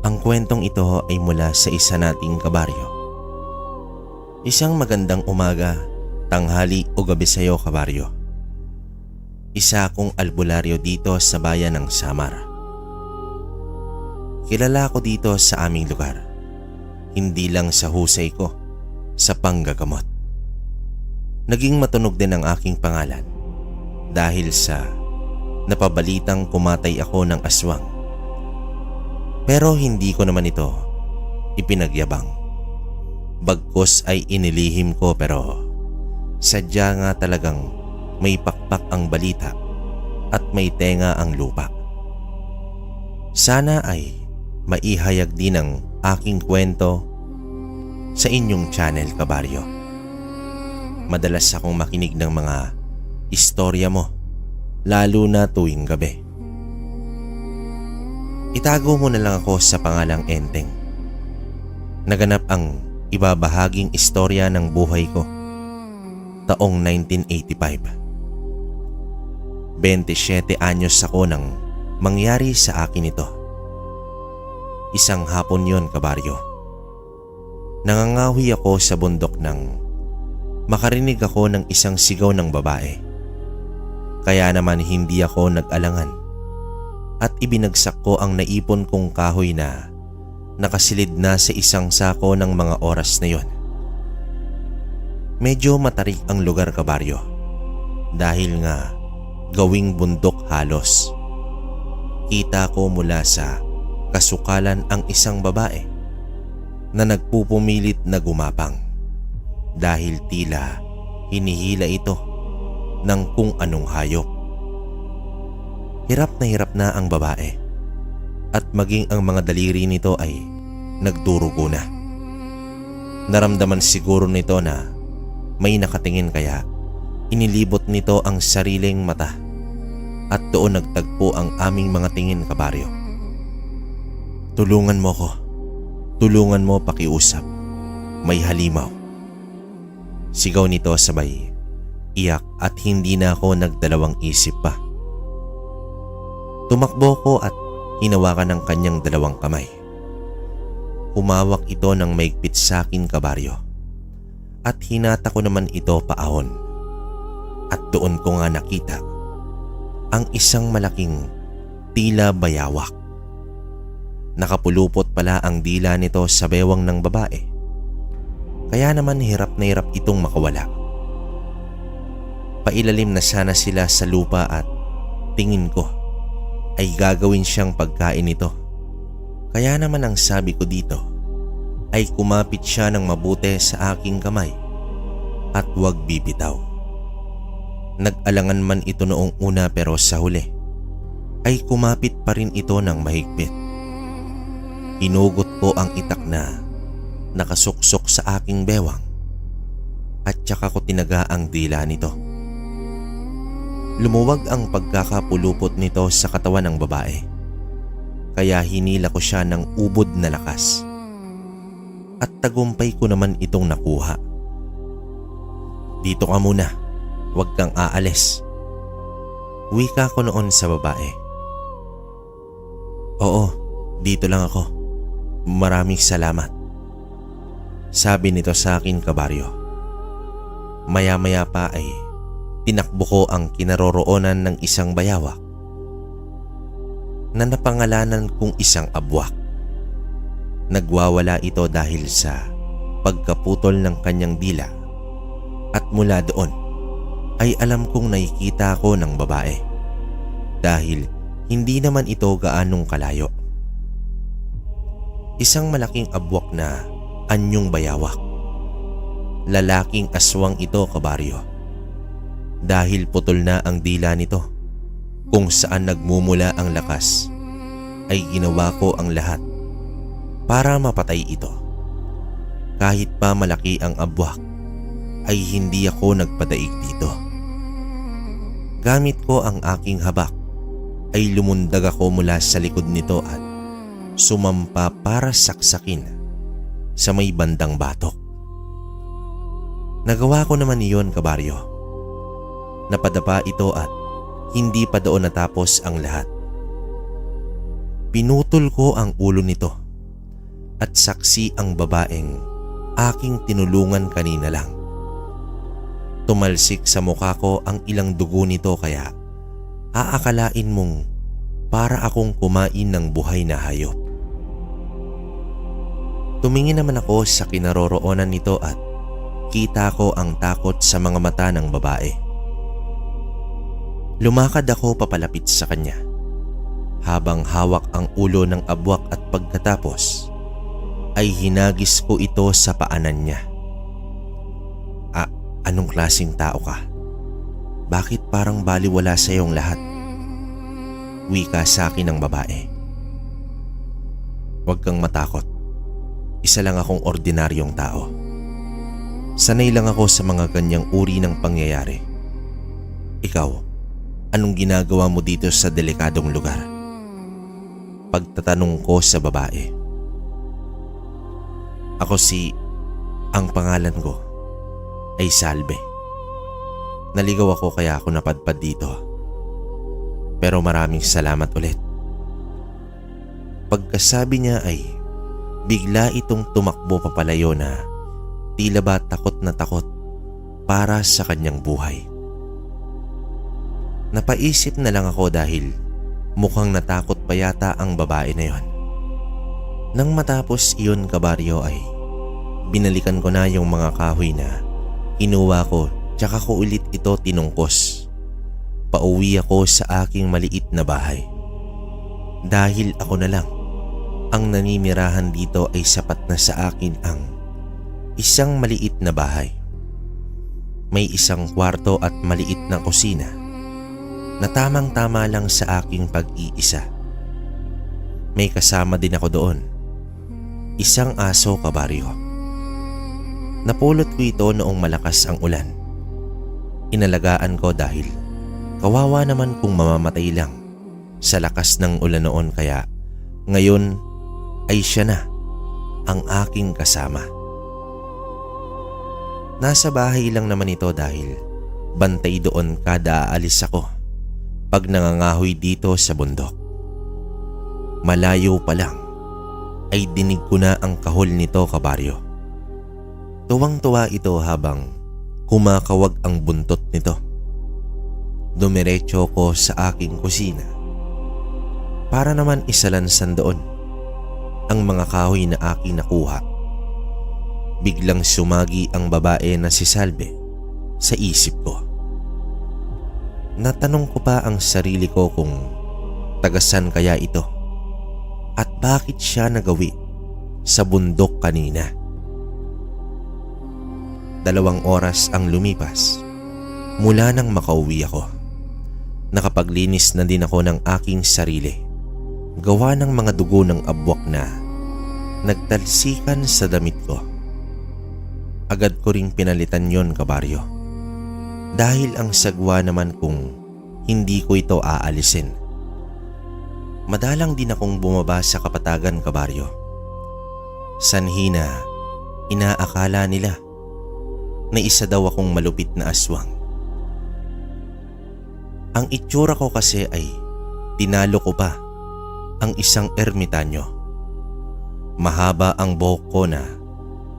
Ang kwentong ito ay mula sa isa nating kabaryo. Isang magandang umaga, tanghali o gabi sa iyo, kabaryo. Isa akong albularyo dito sa bayan ng Samar. Kilala ko dito sa aming lugar, hindi lang sa husay ko, sa panggagamot. Naging matunog din ang aking pangalan dahil sa napabalitang kumatay ako ng aswang. Pero hindi ko naman ito ipinagyabang. Bagkus ay inilihim ko, pero sadya nga talagang may pakpak ang balita at may tenga ang lupa. Sana ay maihayag din ang aking kwento sa inyong channel, kabaryo. Madalas akong makinig ng mga istorya mo, lalo na tuwing gabi. Itago mo na lang ako sa pangalang Enteng. Naganap ang ibabahaging istorya ng buhay ko taong 1985. 27 anyos ako nang mangyari sa akin ito. Isang hapon yon, kabaryo. Nangangawi ako sa bundok nang makarinig ako ng isang sigaw ng babae. Kaya naman hindi ako nag-alangan at ibinagsak ko ang naipon kong kahoy na nakasilid na sa isang sako ng mga oras na yon. Medyo matarik ang lugar, kabaryo, dahil nga gawing bundok halos. Kita ko mula sa kasukalan ang isang babae na nagpupumilit na gumapang dahil tila hinihila ito ng kung anong hayop. Hirap na ang babae at maging ang mga daliri nito ay nagdurugo na. Naramdaman siguro nito na may nakatingin, kaya inilibot nito ang sariling mata at doon nagtagpo ang aming mga tingin, kabaryo. Tulungan mo ko. Tulungan mo, pakiusap. May halimaw. Sigaw nito sabay iyak at hindi na ako nagdalawang isip pa. Tumakbo ko at hinawakan ng kanyang dalawang kamay. Humawak ito ng maigpit sa akin, kabaryo, at hinata ko naman ito paahon. At doon ko nga nakita ang isang malaking tila bayawak. Nakapulupot pala ang dila nito sa bewang ng babae, kaya naman hirap na hirap itong makawala. Pailalim na sana sila sa lupa at tingin ko ay gagawin siyang pagkain nito. Kaya naman ang sabi ko dito ay kumapit siya ng mabuti sa aking kamay at huwag bibitaw. Nag-alangan man ito noong una, pero sa huli ay kumapit pa rin ito ng mahigpit. Hinugot ko ang itak na nakasuksok sa aking bewang at saka ko tinaga ang dila nito. Lumuwag ang pagkakapulupot nito sa katawan ng babae, kaya hinila ko siya ng ubod na lakas at tagumpay ko naman itong nakuha. Dito ka muna, huwag kang aalis, wika ko noon sa babae. Oo, dito lang ako. Maraming salamat, sabi nito sa akin, kabaryo. Maya-maya pa ay tinakbo ko ang kinaroroonan ng isang bayawak na napangalanan kong isang abwak. Nagwawala ito dahil sa pagkaputol ng kanyang dila, at mula doon ay alam kong nakikita ko ng babae dahil hindi naman ito gaanong kalayo. Isang malaking abwak na anyong bayawak. Lalaking aswang ito, kabaryo, dahil putol na ang dila nito. Kung saan nagmumula ang lakas ay ginawa ko ang lahat para mapatay ito. Kahit pa malaki ang abwak ay hindi ako nagpadaig dito. Gamit ko ang aking habak ay lumundag ako mula sa likod nito at sumampa para saksakin sa may bandang batok. Nagawa ko naman iyon, kabaryo. Napadapa ito at hindi pa doon natapos ang lahat. Pinutol ko ang ulo nito at saksi ang babaeng aking tinulungan kanina lang. Tumalsik sa mukha ko ang ilang dugo nito kaya aakalain mong para akong kumain ng buhay na hayop. Tumingin naman ako sa kinaroroonan nito at kita ko ang takot sa mga mata ng babae. Lumakad ako papalapit sa kanya habang hawak ang ulo ng abwak at pagkatapos ay hinagis ko ito sa paanan niya. Anong klaseng tao ka? Bakit parang baliwala sa iyong lahat? Wika sa akin ng babae. Huwag kang matakot. Isa lang akong ordinaryong tao. Sanay lang ako sa mga ganyang uri ng pangyayari. Ikaw, anong ginagawa mo dito sa delikadong lugar? Pagtatanong ko sa babae. Ang pangalan ko ay Salve. Naligaw ako kaya ako napadpad dito. Pero maraming salamat ulit. Pagkasabi niya ay bigla itong tumakbo papalayo na tila ba takot na takot para sa kanyang buhay. Napaisip na lang ako dahil mukhang natakot pa yata ang babae na yon. Nang matapos iyon kabaryo ay binalikan ko na yung mga kahoy na inuwa ko tsaka ko ulit ito tinungkos. Pauwi ako sa aking maliit na bahay. Dahil ako na lang ang naninirahan dito ay sapat na sa akin ang isang maliit na bahay. May isang kwarto at maliit na kusina na tamang-tama lang sa aking pag-iisa. May kasama din ako doon. Isang aso kabaryo. Napulot ko ito noong malakas ang ulan. Inalagaan ko dahil kawawa naman kung mamamatay lang sa lakas ng ulan noon kaya ngayon ay siya na ang aking kasama. Nasa bahay lang naman ito dahil bantay doon kada aalis ako pag nangangahoy dito sa bundok. Malayo pa lang ay dinig ko na ang kahol nito kabaryo. Tuwang-tuwa ito habang kumakawag ang buntot nito. Dumiretso ko sa aking kusina para naman isalansan doon ang mga kahoy na aking nakuha. Biglang sumagi ang babae na si Salve sa isip ko. Natanong ko pa ang sarili ko kung tagasan kaya ito at bakit siya nagawi sa bundok kanina. 2 oras ang lumipas mula nang makauwi ako. Nakapaglinis na din ako ng aking sarili. Gawa ng mga dugo ng abwak na nagtalsikan sa damit ko. Agad ko ring pinalitan yon kabaryo. Dahil ang sagwa naman kung hindi ko ito aalisin. Madalang din akong bumaba sa kapatagan kabaryo. Sanhi na inaakala nila na isa daw akong malupit na aswang. Ang itsura ko kasi ay tinalo ko pa ang isang ermitanyo. Mahaba ang buhok ko na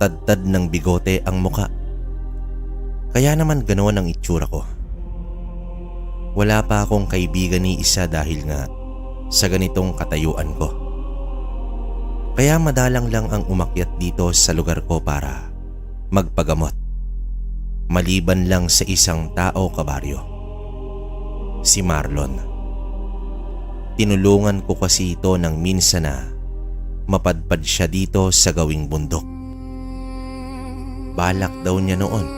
tad-tad ng bigote ang muka. Kaya naman ganoon ang itsura ko. Wala pa akong kaibigan ni isa dahil nga sa ganitong katayuan ko. Kaya madalang lang ang umakyat dito sa lugar ko para magpagamot. Maliban lang sa isang tao kabaryo. Si Marlon. Tinulungan ko kasi ito ng minsan na mapadpad siya dito sa gawing bundok. Balak daw niya noon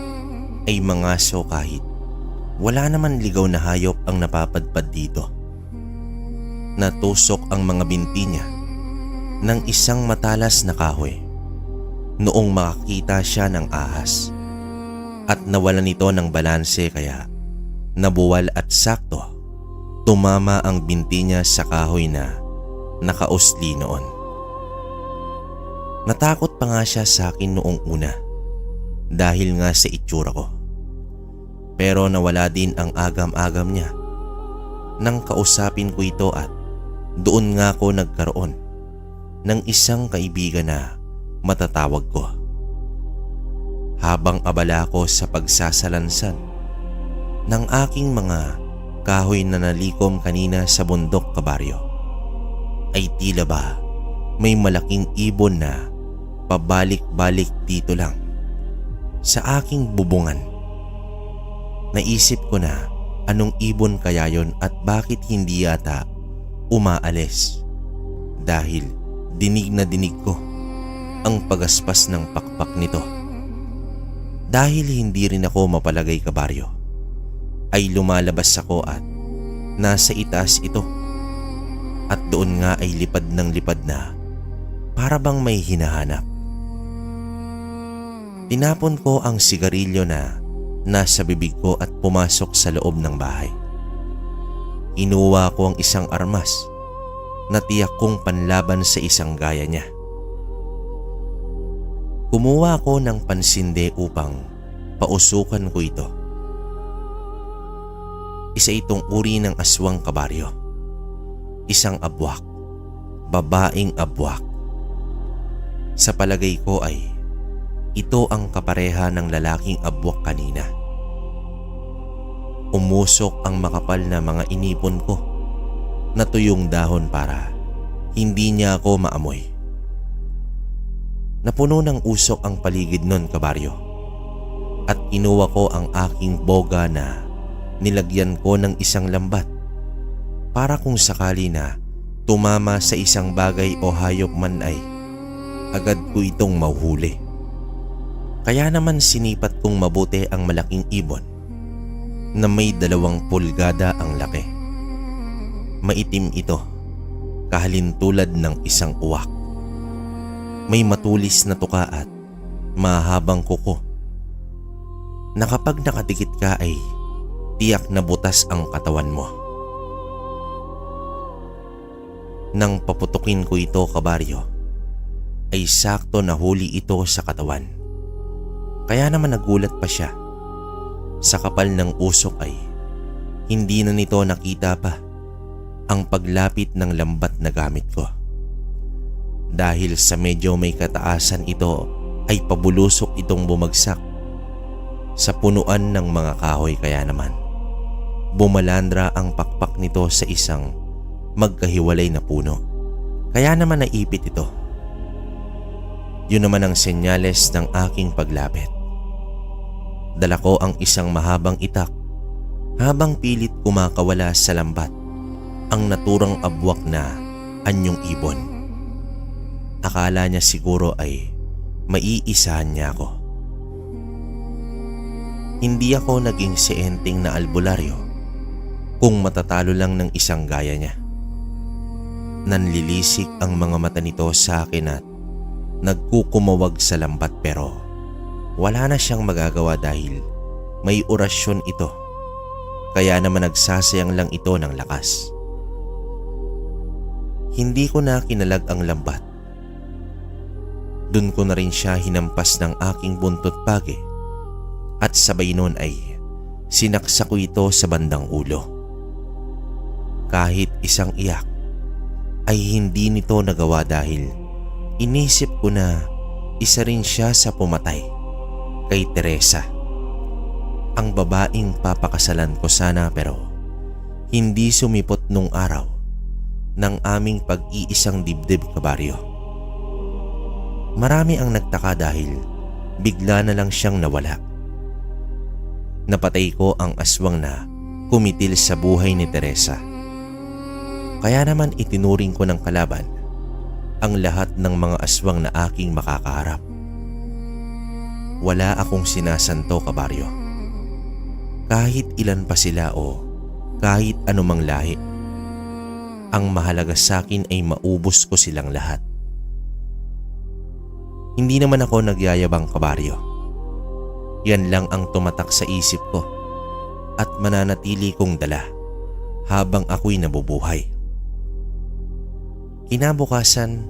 ay mangaso kahit wala naman ligaw na hayop ang napapadpad dito. Natusok ang mga binti niya ng isang matalas na kahoy noong makakita siya ng ahas. At nawalan nito ng balanse kaya nabuwal at sakto tumama ang binti niya sa kahoy na nakausli noon. Natakot pa nga siya sa akin noong una dahil nga sa itsura ko. Pero nawala din ang agam-agam niya nang kausapin ko ito at doon nga ako nagkaroon ng isang kaibigan na matatawag ko. Habang abala ko sa pagsasalansan ng aking mga kahoy na nalikom kanina sa bundok, kabaryo, ay tila ba may malaking ibon na pabalik-balik dito lang sa aking bubungan. Naisip ko na anong ibon kaya yon at bakit hindi yata umaalis, dahil dinig na dinig ko ang pagaspas ng pakpak nito. Dahil hindi rin ako mapalagay, kabaryo, ay lumalabas ako at nasa itaas ito, at doon nga ay lipad ng lipad na para bang may hinahanap. Tinapon ko ang sigarilyo na nasa bibig ko at pumasok sa loob ng bahay. Inuwa ko ang isang armas na tiyak kong panlaban sa isang gaya niya. Kumuha ko ng pansinde upang pausukan ko ito. Isa itong uri ng aswang, kabaryo. Isang abwak, babaeng abwak. Sa palagay ko ay ito ang kapareha ng lalaking abwak kanina. Umusok ang makapal na mga inipon ko na tuyong dahon para hindi niya ako maamoy. Napuno ng usok ang paligid nun, kabaryo, at inuwa ko ang aking boga na nilagyan ko ng isang lambat para kung sakali na tumama sa isang bagay o hayop man ay agad ko itong mahuhuli. Kaya naman sinipat kong mabuti ang malaking ibon na may 2 pulgada ang laki. Maitim ito, kahalintulad ng isang uwak. May matulis na tuka at mahabang kuko na kapag nakadikit ka ay tiyak na butas ang katawan mo. Nang paputukin ko ito, kabaryo, ay sakto nahuli ito sa katawan. Kaya naman nagulat pa siya. Sa kapal ng usok ay hindi na nito nakita pa ang paglapit ng lambat na gamit ko. Dahil sa medyo may kataasan ito ay pabulusok itong bumagsak sa punuan ng mga kahoy, kaya naman bumalandra ang pakpak nito sa isang magkahiwalay na puno. Kaya naman naipit ito. Yun naman ang senyales ng aking paglapit. Dala ko ang isang mahabang itak habang pilit kumakawala sa lambat ang naturang abwak na anyong ibon. Akala niya siguro ay maiisahan niya ako. Hindi ako naging sienteng na albularyo kung matatalo lang ng isang gaya niya. Nanlilisik ang mga mata nito sa akin at nagkukumawag sa lambat, pero wala na siyang magagawa dahil may orasyon ito. Kaya naman nagsasayang lang ito ng lakas. Hindi ko na kinalag ang lambat. Dun ko na rin siya hinampas ng aking buntot pagi at sabay nun ay sinaksak ko ito sa bandang ulo. Kahit isang iyak ay hindi nito nagawa dahil inisip ko na isa rin siya sa pumatay kay Teresa, ang babaeng papakasalan ko sana, pero hindi sumipot nung araw ng aming pag-iisang dibdib, kabaryo. Marami ang nagtaka dahil bigla na lang siyang nawala. Napatay ko ang aswang na kumitil sa buhay ni Teresa. Kaya naman itinuring ko ng kalaban ang lahat ng mga aswang na aking makakaharap. Wala akong sinasanto, kabaryo. Kahit ilan pa sila o kahit anumang lahi. Ang mahalaga sa akin ay maubos ko silang lahat. Hindi naman ako nagyayabang, kabaryo. Yan lang ang tumatak sa isip ko at mananatili kong dala habang ako'y nabubuhay. Kinabukasan,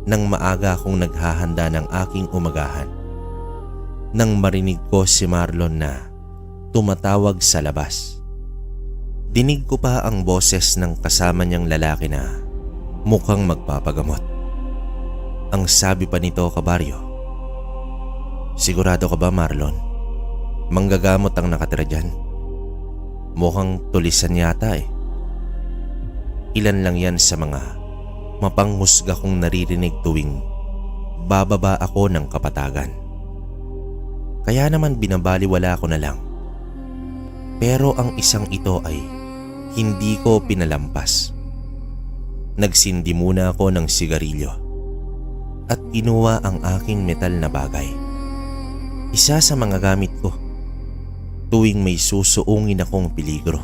nang maaga akong naghahanda ng aking umagahan, nang marinig ko si Marlon na tumatawag sa labas. Dinig ko pa ang boses ng kasama niyang lalaki na mukhang magpapagamot. Ang sabi pa nito, kabaryo, "Sigurado ka ba, Marlon? Manggagamot ang nakatira dyan. Mukhang tulisan yata eh." Ilan lang yan sa mga mapanghusga kong naririnig tuwing bababa ako ng kapatagan. Kaya naman binabaliwala ko na lang. Pero ang isang ito ay hindi ko pinalampas. Nagsindi muna ako ng sigarilyo at kinuha ang aking metal na bagay. Isa sa mga gamit ko tuwing may susuungin akong peligro.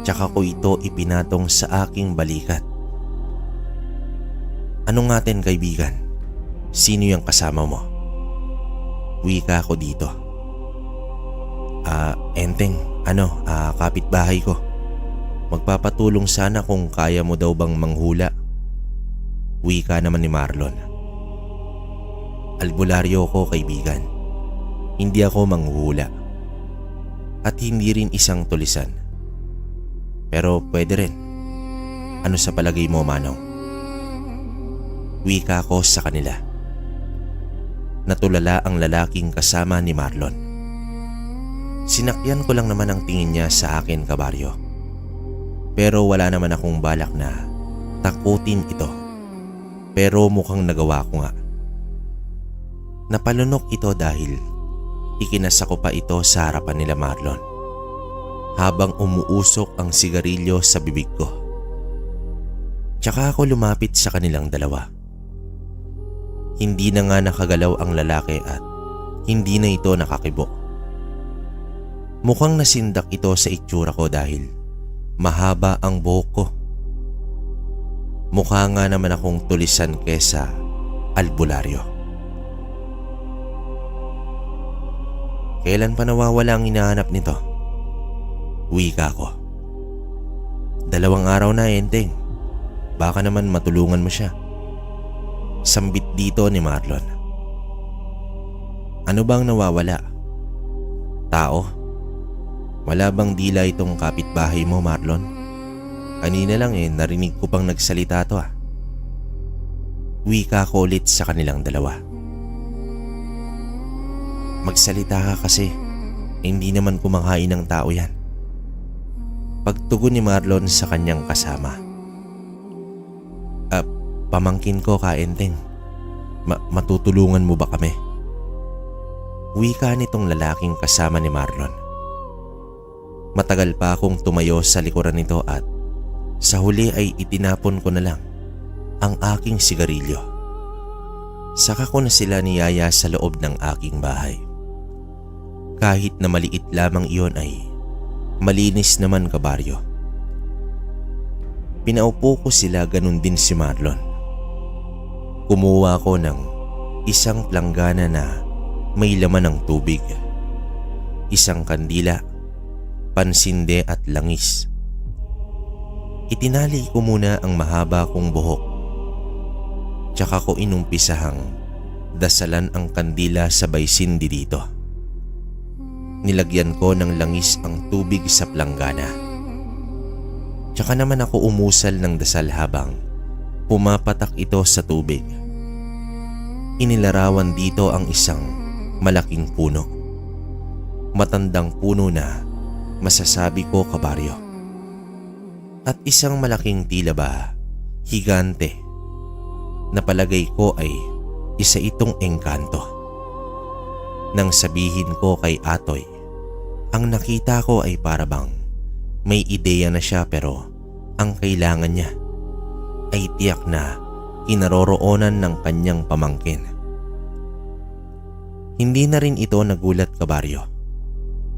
Tsaka ko ito ipinatong sa aking balikat. "Ano ngatin, kaibigan? Sino yung kasama mo?" Wika ko dito. Enteng, kapitbahay ko. Magpapatulong sana kung kaya mo daw bang manghula." Wika naman ni Marlon. "Albularyo ko, kaibigan. Hindi ako manghuhula. At hindi rin isang tulisan. Pero pwede rin. Ano sa palagay mo, Manong?" Wika ko sa kanila. Natulala ang lalaking kasama ni Marlon. Sinakyan ko lang naman ang tingin niya sa akin, kabaryo. Pero wala naman akong balak na takutin ito. Pero mukhang nagawa ko nga. Napalunok ito dahil ikinasa ko pa ito sa harapan nila Marlon habang umuusok ang sigarilyo sa bibig ko. Tsaka ako lumapit sa kanilang dalawa. Hindi na nga nakagalaw ang lalaki at hindi na ito nakakibo. Mukhang nasindak ito sa itsura ko dahil mahaba ang buhok ko. Mukha nga naman akong tulisan kesa albularyo. "Kailan pa nawawala ang hinahanap nito?" Wika ko. "2 araw na, Enteng. Baka naman matulungan mo siya." Sambit dito ni Marlon. "Ano bang nawawala? Tao? Wala bang dila itong kapitbahay mo, Marlon? Kanina lang narinig ko pang nagsalita to . Wika ko ulit sa kanilang dalawa. "Magsalita ka kasi, hindi naman kumakain ng tao yan." Pagtugon ni Marlon sa kanyang kasama. "Pamangkin ko, Enteng. Matutulungan mo ba kami?" Wika nitong lalaking kasama ni Marlon. Matagal pa akong tumayo sa likuran nito at sa huli ay itinapon ko na lang ang aking sigarilyo. Saka ko na sila niyaya sa loob ng aking bahay. Kahit na maliit lamang iyon ay malinis naman, kabaryo. Pinaupo ko sila, ganun din si Marlon. Kumuha ko ng isang planggana na may laman ng tubig, isang kandila, pansinde at langis. Itinali ko muna ang mahaba kong buhok. Tsaka ko inumpisahang dasalan ang kandila sabay sindi dito. Nilagyan ko ng langis ang tubig sa planggana. Tsaka naman ako umusal ng dasal habang pumapatak ito sa tubig. Inilarawan dito ang isang malaking puno. Matandang puno na masasabi ko, kabaryo. At isang malaking tila ba higante na palagay ko ay isa itong engkanto. Nang sabihin ko kay Atoy, ang nakita ko ay parabang may ideya na siya, pero ang kailangan niya ay tiyak na kinaroroonan ng kanyang pamangkin. Hindi na rin ito nagulat, kabaryo,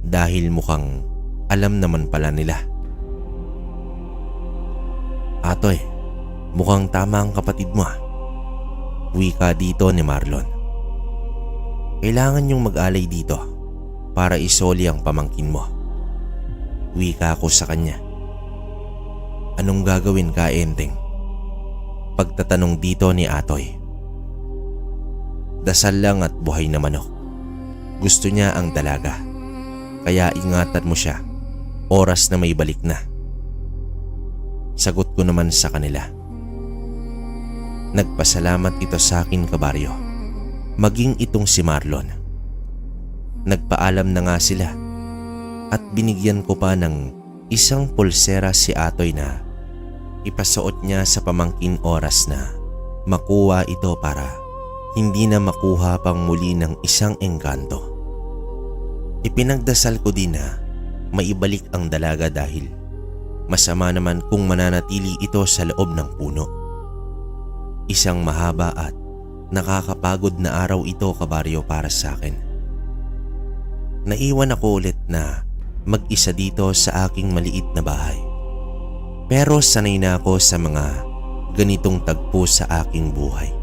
dahil mukhang alam naman pala nila. "Atoy, mukhang tama ang kapatid mo . Wika dito ni Marlon. "Kailangan niyong mag-alay dito para isoli ang pamangkin mo." Wika ko sa kanya. "Anong gagawin ka, Enteng?" Pagtatanong dito ni Atoy. "Dasal lang at buhay na manok. Gusto niya ang dalaga, kaya ingatan mo siya, oras na may balik na." Sagot ko naman sa kanila. Nagpasalamat ito sa akin, kabaryo. Maging itong si Marlon. Nagpaalam na nga sila at binigyan ko pa ng isang pulsera si Atoy na ipasuot niya sa pamangkin oras na makuha ito para hindi na makuha pang muli ng isang engkanto. Ipinagdasal ko din na maibalik ang dalaga dahil masama naman kung mananatili ito sa loob ng puno. Isang mahaba at nakakapagod na araw ito, kabaryo, para sa akin. Naiwan ako ulit na mag-isa dito sa aking maliit na bahay. Pero sanay na ako sa mga ganitong tagpo sa aking buhay.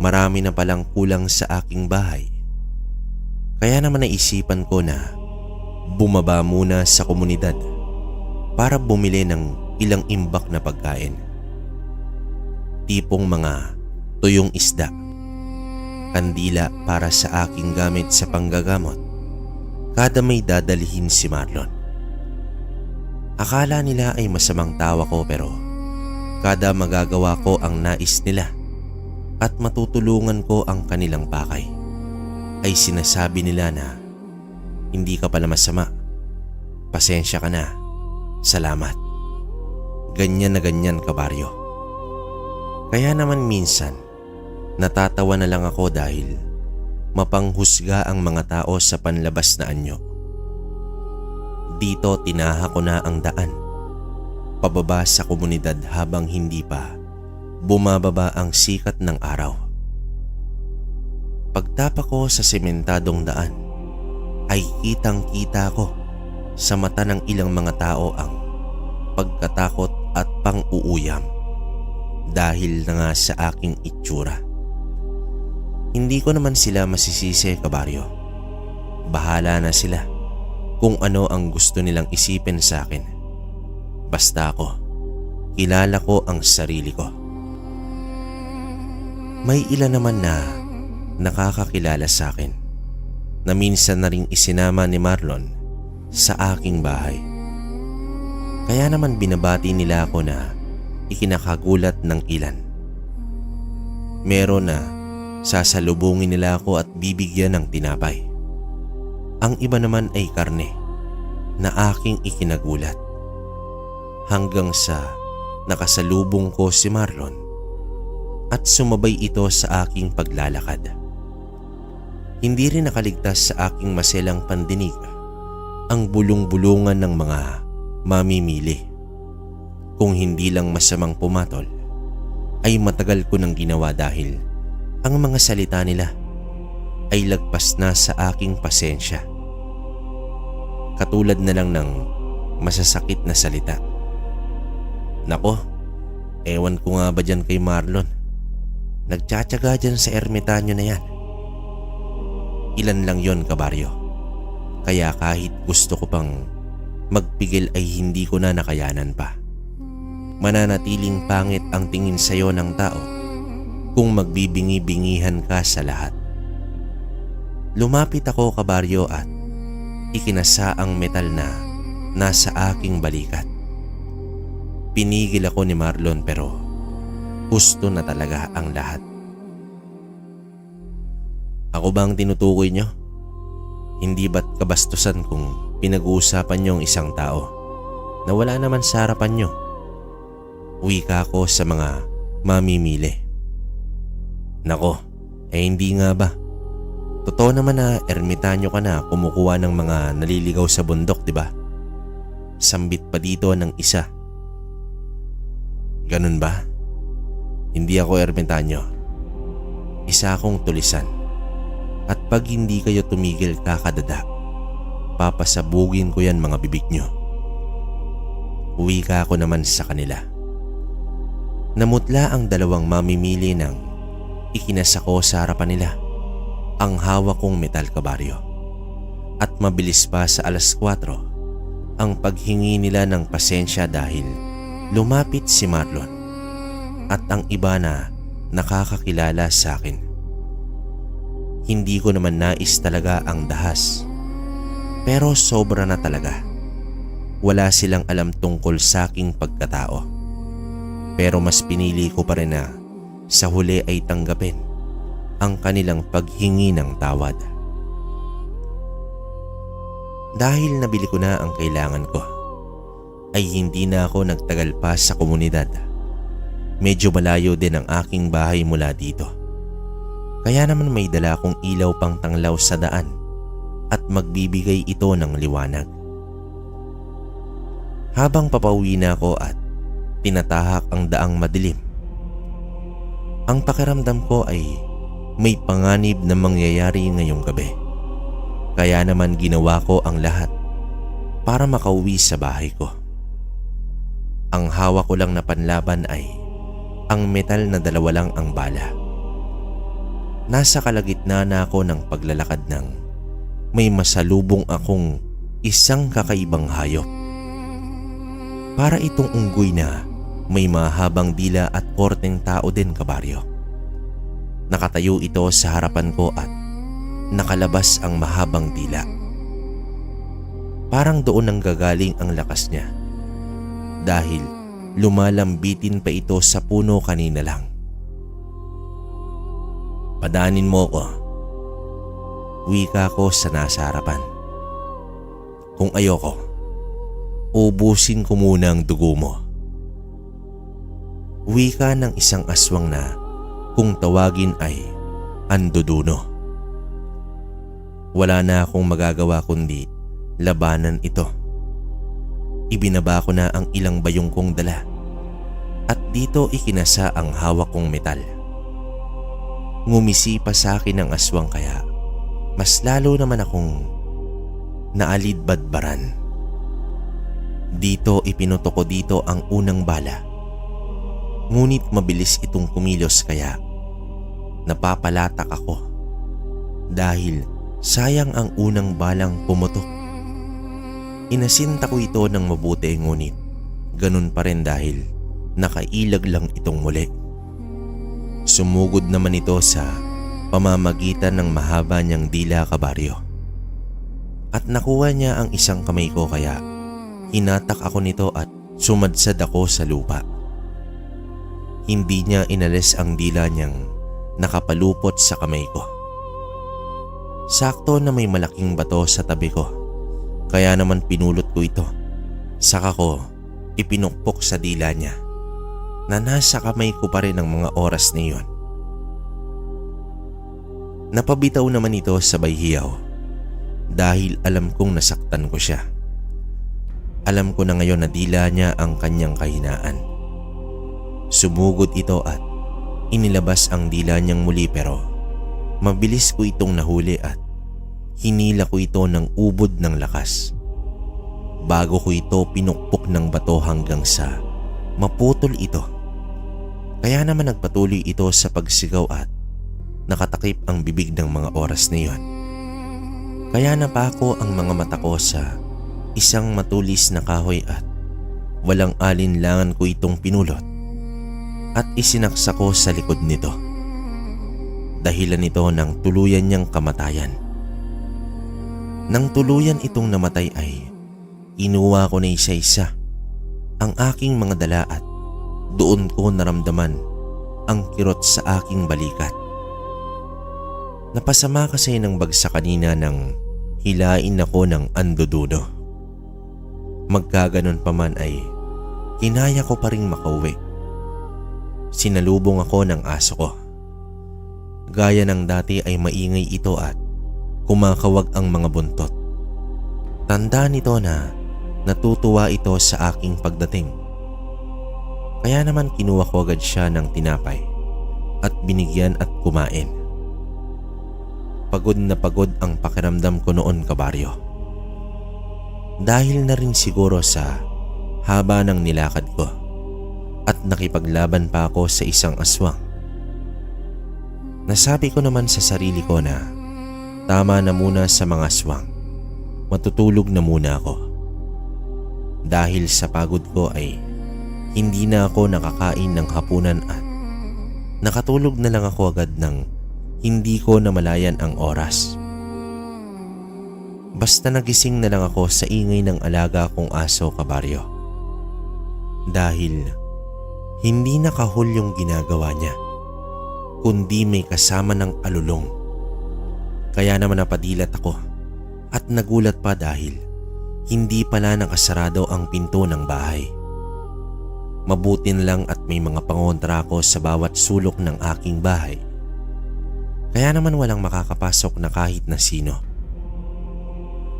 Marami na palang kulang sa aking bahay. Kaya naman naisipan ko na bumaba muna sa komunidad para bumili ng ilang imbak na pagkain. Tipong mga tuyong isda, kandila para sa aking gamit sa panggagamot kada may dadalhin si Marlon. Akala nila ay masamang tawa ko pero kada magagawa ko ang nais nila at matutulungan ko ang kanilang pakay ay sinasabi nila na hindi ka pala masama, pasensya ka na, salamat. Ganyan na ganyan, kabaryo. Kaya naman minsan natatawa na lang ako dahil mapanghusga ang mga tao sa panlabas na anyo. Dito tinaha ko na ang daan pababa sa komunidad habang hindi pa bumababa ang sikat ng araw. Pagtapa ko sa sementadong daan ay kitang-kita ko sa mata ng ilang mga tao ang pagkatakot at pang-uuyam dahil na nga sa aking itsura. Hindi ko naman sila masisisi, kabaryo. Bahala na sila kung ano ang gusto nilang isipin sa akin. Basta ako, kilala ko ang sarili ko. May ilan naman na nakakakilala sa akin na minsan na ring isinama ni Marlon sa aking bahay. Kaya naman binabati nila ako na ikinakagulat ng ilan. Meron na sasalubungin nila ako at bibigyan ng tinapay. Ang iba naman ay karne na aking ikinagulat. Hanggang sa nakasalubong ko si Marlon at sumabay ito sa aking paglalakad. Hindi rin nakaligtas sa aking maselang pandinig ang bulong-bulungan ng mga mamimili. Kung hindi lang masamang pumatol, ay matagal ko nang ginawa dahil ang mga salita nila ay lagpas na sa aking pasensya. Katulad na lang ng masasakit na salita. Nako, ewan ko nga ba dyan kay Marlon? Nagtsatsaga dyan sa ermitanyo na yan. Ilan lang yon, kabaryo. Kaya kahit gusto ko pang magpigil ay hindi ko na nakayanan pa. Mananatiling pangit ang tingin sa'yo ng tao kung magbibingi-bingihan ka sa lahat. Lumapit ako, kabaryo, at ikinasa ang metal na nasa aking balikat. Pinigil ako ni Marlon pero gusto na talaga ang lahat. Ako ba ang tinutukoy nyo? Hindi ba't kabastusan kung pinag-uusapan nyo ang isang tao na wala naman sa harapan nyo? Wika ko sa mga mamimili. Nako, hindi nga ba? Totoo naman na ermitanyo ka na kumukuha ng mga naliligaw sa bundok, di ba? Sambit pa dito ng isa. Ganun ba? Hindi ako ermitanyo. Isa akong tulisan. At pag hindi kayo tumigil kakadada, papasabugin ko yan mga bibig nyo. Wika ko naman sa kanila. Namutla ang dalawang mamimili ng ikinasa ko sa harapan nila ang hawak kong metal, kabaryo. At mabilis pa sa 4:00 ang paghingi nila ng pasensya dahil lumapit si Marlon at ang iba na nakakakilala sa akin. Hindi ko naman nais talaga ang dahas, pero sobra na talaga. Wala silang alam tungkol sa aking pagkatao. Pero mas pinili ko pa rin na sa huli ay tanggapin ang kanilang paghingi ng tawad. Dahil nabili ko na ang kailangan ko, ay hindi na ako nagtagal pa sa komunidad. Medyo malayo din ang aking bahay mula dito. Kaya naman may dala akong ilaw pang tanglaw sa daan at magbibigay ito ng liwanag. Habang papauwi na ako at tinatahak ang daang madilim, ang pakiramdam ko ay may panganib na mangyayari ngayong gabi. Kaya naman ginawa ko ang lahat para makauwi sa bahay ko. Ang hawak ko lang na panlaban ay ang metal na 2 lang ang bala. Nasa kalagitnaan na ako ng paglalakad ng may masalubong akong isang kakaibang hayop. Para itong unggoy na may mahabang dila at korteng tao din, kabaryo. Nakatayo ito sa harapan ko at nakalabas ang mahabang dila. Parang doon ang gagaling ang lakas niya dahil lumalambitin pa ito sa puno kanina lang. "Padanin mo ko," wika ko sa nasa harapan. "Kung ayoko, ubusin ko muna ang dugo mo." Wika ng isang aswang na kung tawagin ay Andoduno. Wala na akong magagawa kundi labanan ito. Ibinaba ko na ang ilang bayong kong dala at dito ikinasa ang hawak kong metal. Ngumisi pa sa akin ang aswang kaya mas lalo naman akong naalidbadbaran. Dito ipinuto ko dito ang unang bala. Ngunit mabilis itong kumilos kaya napapalatak ako dahil sayang ang unang balang pumutok. Inasinta ko ito ng mabuti ngunit ganun pa rin dahil nakailag lang itong muli. Sumugod naman ito sa pamamagitan ng mahaba niyang dila, kabaryo. At nakuha niya ang isang kamay ko kaya hinatak ako nito at sumadsad ako sa lupa. Hindi niya inalis ang dila niyang nakapalupot sa kamay ko. Sakto na may malaking bato sa tabi ko, kaya naman pinulot ko ito. Saka ko ipinukpok sa dila niya na nasa kamay ko pa rin ang mga oras na iyon. Napabitaw naman ito sabay hiyaw dahil alam kong nasaktan ko siya. Alam ko na ngayon na dila niya ang kanyang kahinaan. Sumugod ito at inilabas ang dila niyang muli pero mabilis ko itong nahuli at hinila ko ito ng ubod ng lakas. Bago ko ito pinukpok ng bato hanggang sa maputol ito. Kaya naman nagpatuloy ito sa pagsigaw at nakatakip ang bibig ng mga oras na iyon. Kaya napako ang mga mata ko sa isang matulis na kahoy at walang alinlangan ko itong pinulot at isinaksa ko sa likod nito. Dahilan nito ng tuluyan niyang kamatayan. Nang tuluyan itong namatay ay inuwa ko na isa-isa ang aking mga dala at doon ko naramdaman ang kirot sa aking balikat. Napasama kasi ng bagsak kanina nang hilain ako ng Andoduno. Magkaganon pa man ay kinaya ko pa rin makauwi. Sinalubong ako ng aso ko. Gaya ng dati ay maingay ito at kumakawag ang mga buntot. Tanda nito na natutuwa ito sa aking pagdating. Kaya naman kinuha ko agad siya ng tinapay at binigyan at kumain. Pagod na pagod ang pakiramdam ko noon, kabaryo. Dahil na rin siguro sa haba ng nilakad ko at nakipaglaban pa ako sa isang aswang. Nasabi ko naman sa sarili ko na tama na muna sa mga aswang. Matutulog na muna ako. Dahil sa pagod ko ay hindi na ako nakakain ng hapunan at nakatulog na lang ako agad ng hindi ko namalayan ang oras. Basta nagising na lang ako sa ingay ng alaga kong aso, kabaryo. Dahil Hindi nakahol yung ginagawa niya, kundi may kasama ng alulong. Kaya naman napadilat ako at nagulat pa dahil hindi pala nakasarado ang pinto ng bahay. Mabutin lang at may mga pangontra ako sa bawat sulok ng aking bahay. Kaya naman walang makakapasok na kahit na sino.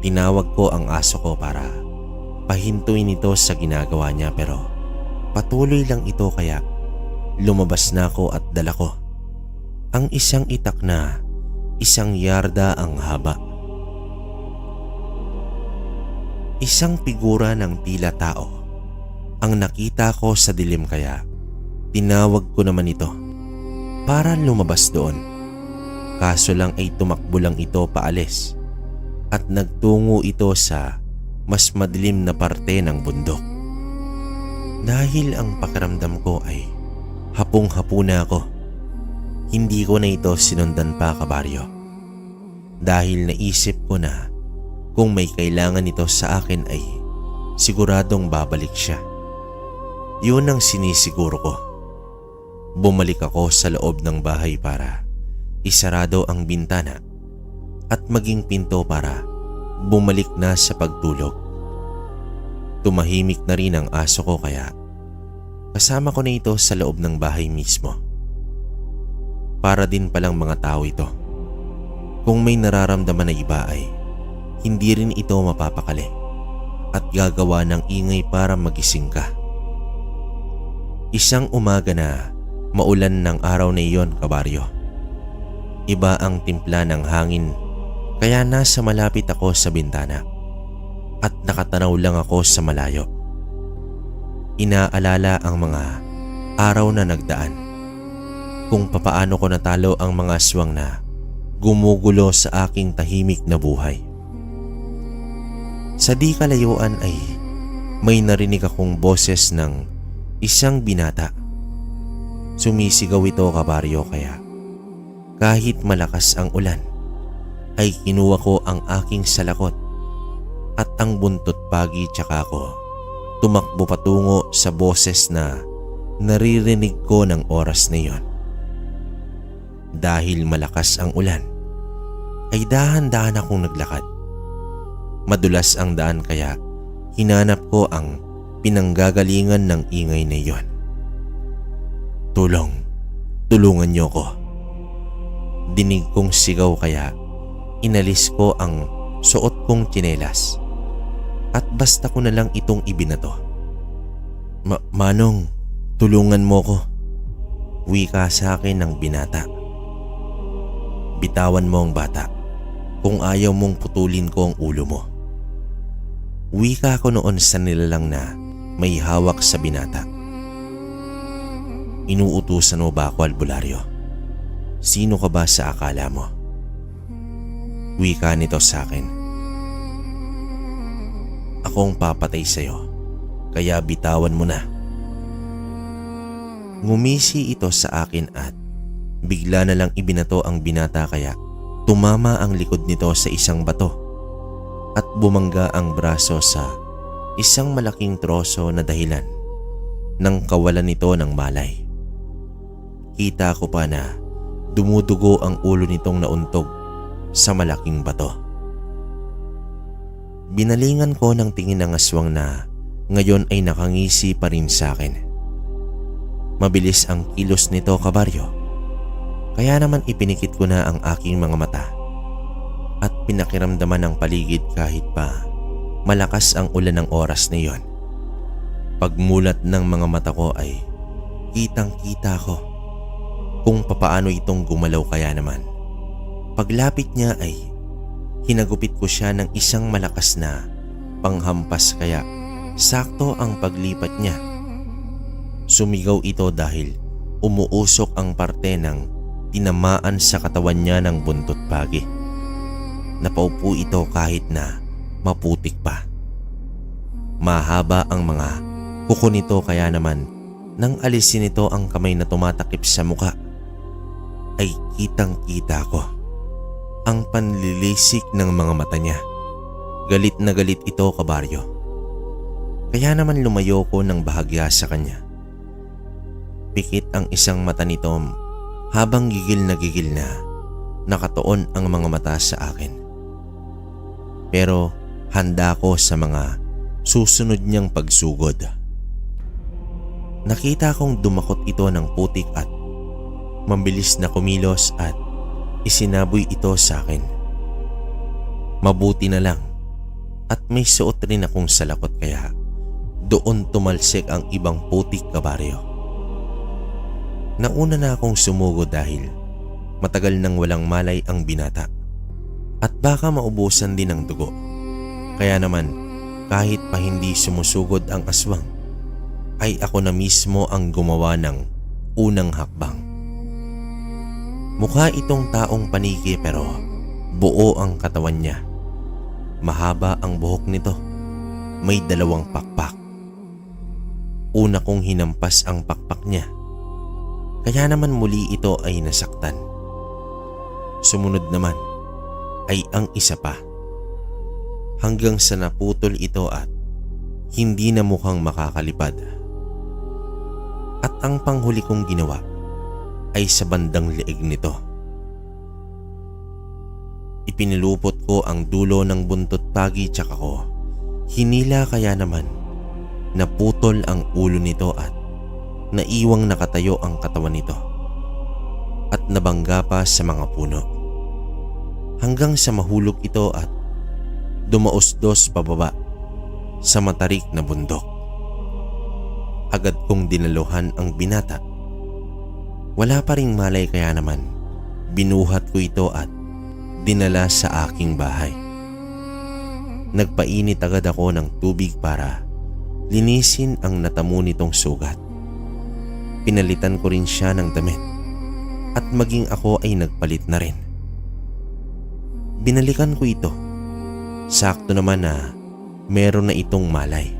Tinawag ko ang aso ko para pahintuin ito sa ginagawa niya pero patuloy lang ito kaya lumabas na ako at dala ko ang isang itak na 1 yarda ang haba. Isang figura ng tila tao ang nakita ko sa dilim kaya tinawag ko naman ito para lumabas doon. Kaso lang ay tumakbo lang ito paalis at nagtungo ito sa mas madilim na parte ng bundok. Dahil ang pakiramdam ko ay hapong-hapo na ako, hindi ko na ito sinundan pa, kabaryo. Dahil naisip ko na kung may kailangan ito sa akin ay siguradong babalik siya. Yun ang sinisiguro ko. Bumalik ako sa loob ng bahay para isarado ang bintana at maging pinto para bumalik na sa pagtulog. Tumahimik na rin ang aso ko kaya kasama ko na ito sa loob ng bahay mismo. Para din palang mga tao ito. Kung may nararamdaman na iba ay hindi rin ito mapapakali at gagawa ng ingay para magising ka. Isang umaga na maulan ng araw na iyon, kabaryo. Iba ang timpla ng hangin kaya nasa malapit ako sa bintana at nakatanaw lang ako sa malayo. Inaalala ang mga araw na nagdaan, kung papaano ko natalo ang mga aswang na gumugulo sa aking tahimik na buhay. Sa di kalayuan ay may narinig akong boses ng isang binata. Sumisigaw ito, kabaryo, kaya kahit malakas ang ulan ay kinuha ko ang aking salakot at ang buntot pagi tsaka ko tumakbo patungo sa boses na naririnig ko ng oras na iyon. Dahil malakas ang ulan ay dahan-dahan akong naglakad. Madulas ang daan kaya hinanap ko ang pinanggagalingan ng ingay na iyon. Tulungan niyo ko. Dinig kong sigaw kaya inalis ko ang suot kong tsinelas at basta ko na lang itong ibinato. Manong, tulungan mo ko. Wika sa akin ng binata. Bitawan mo ang bata kung ayaw mong putulin ko ang ulo mo. Wika ko noon sa nilalang na may hawak sa binata. Inuutusan mo ba ako, albularyo? Sino ka ba sa akala mo? Wika nito sa akin. Akong papatay sa'yo, kaya bitawan mo na. Ngumisi ito sa akin at bigla na lang ibinato ang binata kaya tumama ang likod nito sa isang bato at bumangga ang braso sa isang malaking troso na dahilan ng kawalan nito ng malay. Kita ko pa na dumudugo ang ulo nitong nauntog sa malaking bato. Binalingan ko ng tingin ng aswang na ngayon ay nakangisi pa rin sa akin. Mabilis ang kilos nito, kabaryo. Kaya naman ipinikit ko na ang aking mga mata at pinakiramdaman ang paligid kahit pa malakas ang ulan ng oras na iyon. Pagmulat ng mga mata ko ay kitang-kita ko kung papaano itong gumalaw kaya naman. Paglapit niya ay hinagupit ko siya ng isang malakas na panghampas kaya sakto ang paglipat niya. Sumigaw ito dahil umuusok ang parte ng tinamaan sa katawan niya ng buntot pagi. Napaupo ito kahit na maputik pa. Mahaba ang mga kuko nito kaya naman nang alisin nito ang kamay na tumatakip sa muka ay kitang-kita ko ang panlilisik ng mga mata niya. Galit na galit ito, kabaryo. Kaya naman lumayo ko ng bahagya sa kanya. Pikit ang isang mata nito habang gigil na nakatuon ang mga mata sa akin. Pero handa ko sa mga susunod niyang pagsugod. Nakita kong dumakot ito ng putik at mabilis na kumilos at isinaboy ito sa akin. Mabuti na lang at may suot rin akong salakot kaya doon tumalsik ang ibang putik, kabaryo. Nauna na akong sumugod dahil matagal nang walang malay ang binata at baka maubusan din ng dugo. Kaya naman kahit pa hindi sumusugod ang aswang ay ako na mismo ang gumawa ng unang hakbang. Mukha itong taong paniki pero buo ang katawan niya. Mahaba ang buhok nito. May 2 pakpak. Una kong hinampas ang pakpak niya. Kaya naman muli ito ay nasaktan. Sumunod naman ay ang isa pa. Hanggang sa naputol ito at hindi na mukhang makakalipad. At ang panghuli kong ginawa ay sa bandang leeg nito. Ipinilupot ko ang dulo ng buntot pagi tsaka ko. Hinila kaya naman naputol ang ulo nito at naiwang nakatayo ang katawan nito at nabangga pa sa mga puno. Hanggang sa mahulog ito at dumausdos pababa sa matarik na bundok. Agad kong dinaluhan ang binata. Wala pa ring malay kaya naman binuhat ko ito at dinala sa aking bahay. Nagpainit agad ako ng tubig para linisin ang natamo nitong sugat. Pinalitan ko rin siya ng damit at maging ako ay nagpalit na rin. Binalikan ko ito. Sakto naman na meron na itong malay.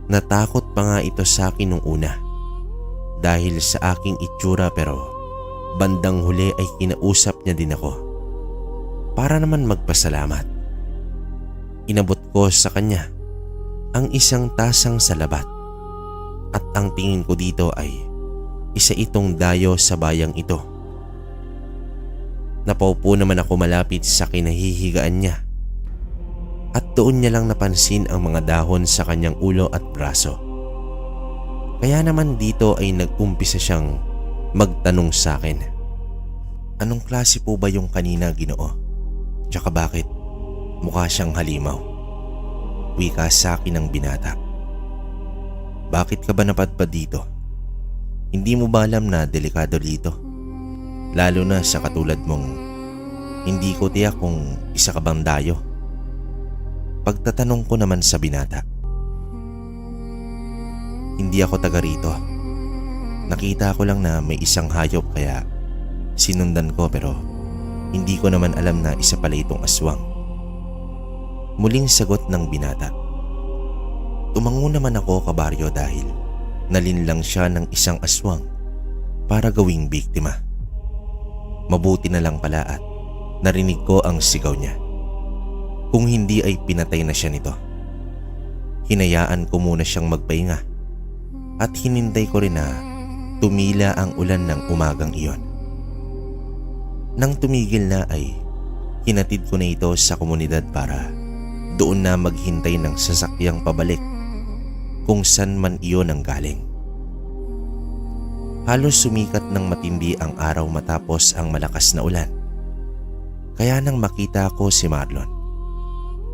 Natakot pa nga ito sa akin nung una dahil sa aking itsura pero bandang huli ay kinausap niya din ako para naman magpasalamat. Inabot ko sa kanya ang isang tasang salabat at ang tingin ko dito ay isa itong dayo sa bayang ito. Napaupo naman ako malapit sa kinahihigaan niya at doon niya lang napansin ang mga dahon sa kanyang ulo at braso. Kaya naman dito ay nag-umpisa siyang magtanong sa akin. Anong klase po ba yung kanina, Ginoo? Tsaka bakit mukha siyang halimaw? Wika sa akin ng binata. Bakit ka ba napadpad dito? Hindi mo ba alam na delikado dito? Lalo na sa katulad mong hindi ko tiyak kung isa ka bang dayo. Pagtatanong ko naman sa binata. Hindi ako taga rito. Nakita ko lang na may isang hayop kaya sinundan ko pero hindi ko naman alam na isa pala itong aswang. Muling sagot ng binata. Tumango naman ako, kabaryo, dahil nalinlang siya ng isang aswang para gawing biktima. Mabuti na lang pala at narinig ko ang sigaw niya. Kung hindi ay pinatay na siya nito. Hinayaan ko muna siyang magpahinga at hinintay ko rin na tumila ang ulan ng umagang iyon. Nang tumigil na ay hinatid ko na ito sa komunidad para doon na maghintay ng sasakyang pabalik kung saan man iyon ang galing. Halos sumikat ng matindi ang araw matapos ang malakas na ulan. Kaya nang makita ko si Marlon,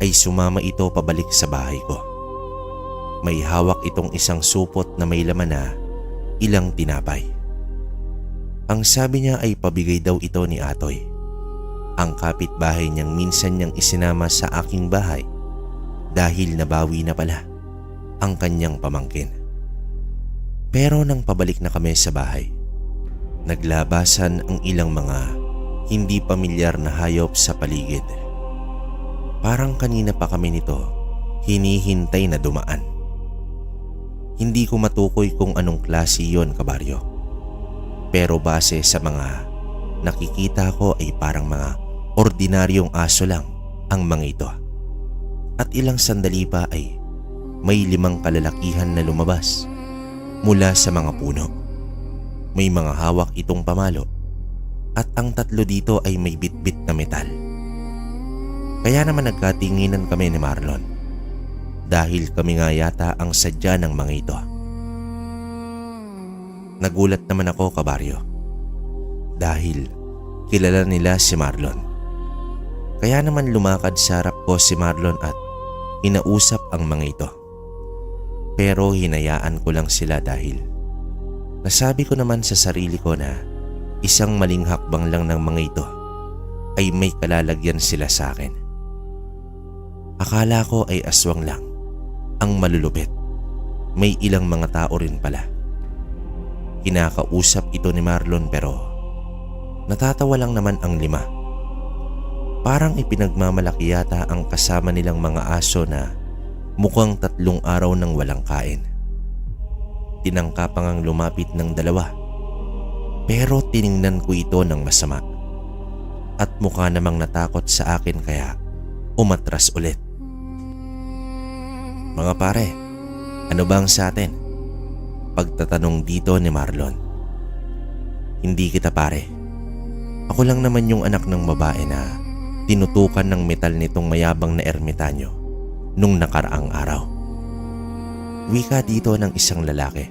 ay sumama ito pabalik sa bahay ko. May hawak itong isang supot na may laman na ilang tinapay. Ang sabi niya ay pabigay daw ito ni Atoy, ang kapitbahay niyang minsan niyang isinama sa aking bahay dahil nabawi na pala ang kanyang pamangkin. Pero nang pabalik na kami sa bahay, naglabasan ang ilang mga hindi pamilyar na hayop sa paligid. Parang kanina pa kami nito hinihintay na dumaan. Hindi ko matukoy kung anong klase yon, kabaryo. Pero base sa mga nakikita ko ay parang mga ordinaryong aso lang ang mga ito. At ilang sandali pa ay may 5 kalalakihan na lumabas mula sa mga puno. May mga hawak itong pamalo at ang tatlo dito ay may bitbit na metal. Kaya naman nagkatinginan kami ni Marlon dahil kami nga yata ang sadya ng mga ito. Nagulat naman ako, kabaryo, dahil kilala nila si Marlon. Kaya naman lumakad sa harap ko si Marlon at inausap ang mga ito. Pero hinayaan ko lang sila dahil nasabi ko naman sa sarili ko na isang maling hakbang lang ng mga ito ay may kalalagyan sila sa akin. Akala ko ay aswang lang ang malulupit. May ilang mga tao rin pala. Kinakausap ito ni Marlon pero natatawa lang naman ang 5. Parang ipinagmamalaki yata ang kasama nilang mga aso na mukhang 3 araw nang walang kain. Tinangka pa ngang lumapit ng 2 pero tiningnan ko ito ng masama at mukha namang natakot sa akin kaya umatras ulit. Mga pare, ano ba ang sa atin? Pagtatanong dito ni Marlon. Hindi kita pare. Ako lang naman yung anak ng babae na tinutukan ng metal nitong mayabang na ermitanyo nung nakaraang araw. Wika dito ng isang lalaki.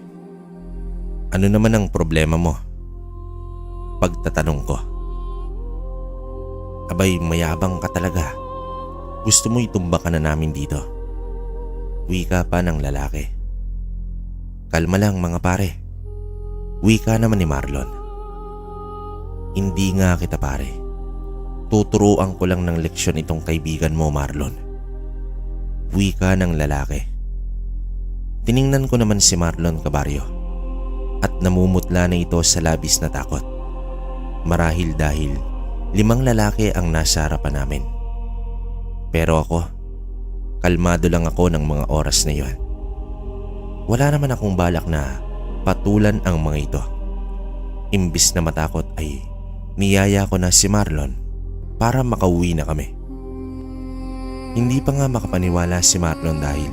Ano naman ang problema mo? Pagtatanong ko. Abay, mayabang ka talaga. Gusto mo itumba ka na namin dito? Wika pa ng lalaki. Kalma lang mga pare. Wika naman ni Marlon. Hindi nga kita pare. Tuturuan ko lang ng leksyon itong kaibigan mo, Marlon. Wika ng lalaki. Tiningnan ko naman si Marlon, kabaryo, at namumutla na ito sa labis na takot. Marahil dahil 5 lalaki ang nasa harapan namin. Pero ako, kalmado lang ako ng mga oras na iyon. Wala naman akong balak na patulan ang mga ito. Imbis na matakot ay niyaya ko na si Marlon para makauwi na kami. Hindi pa nga makapaniwala si Marlon dahil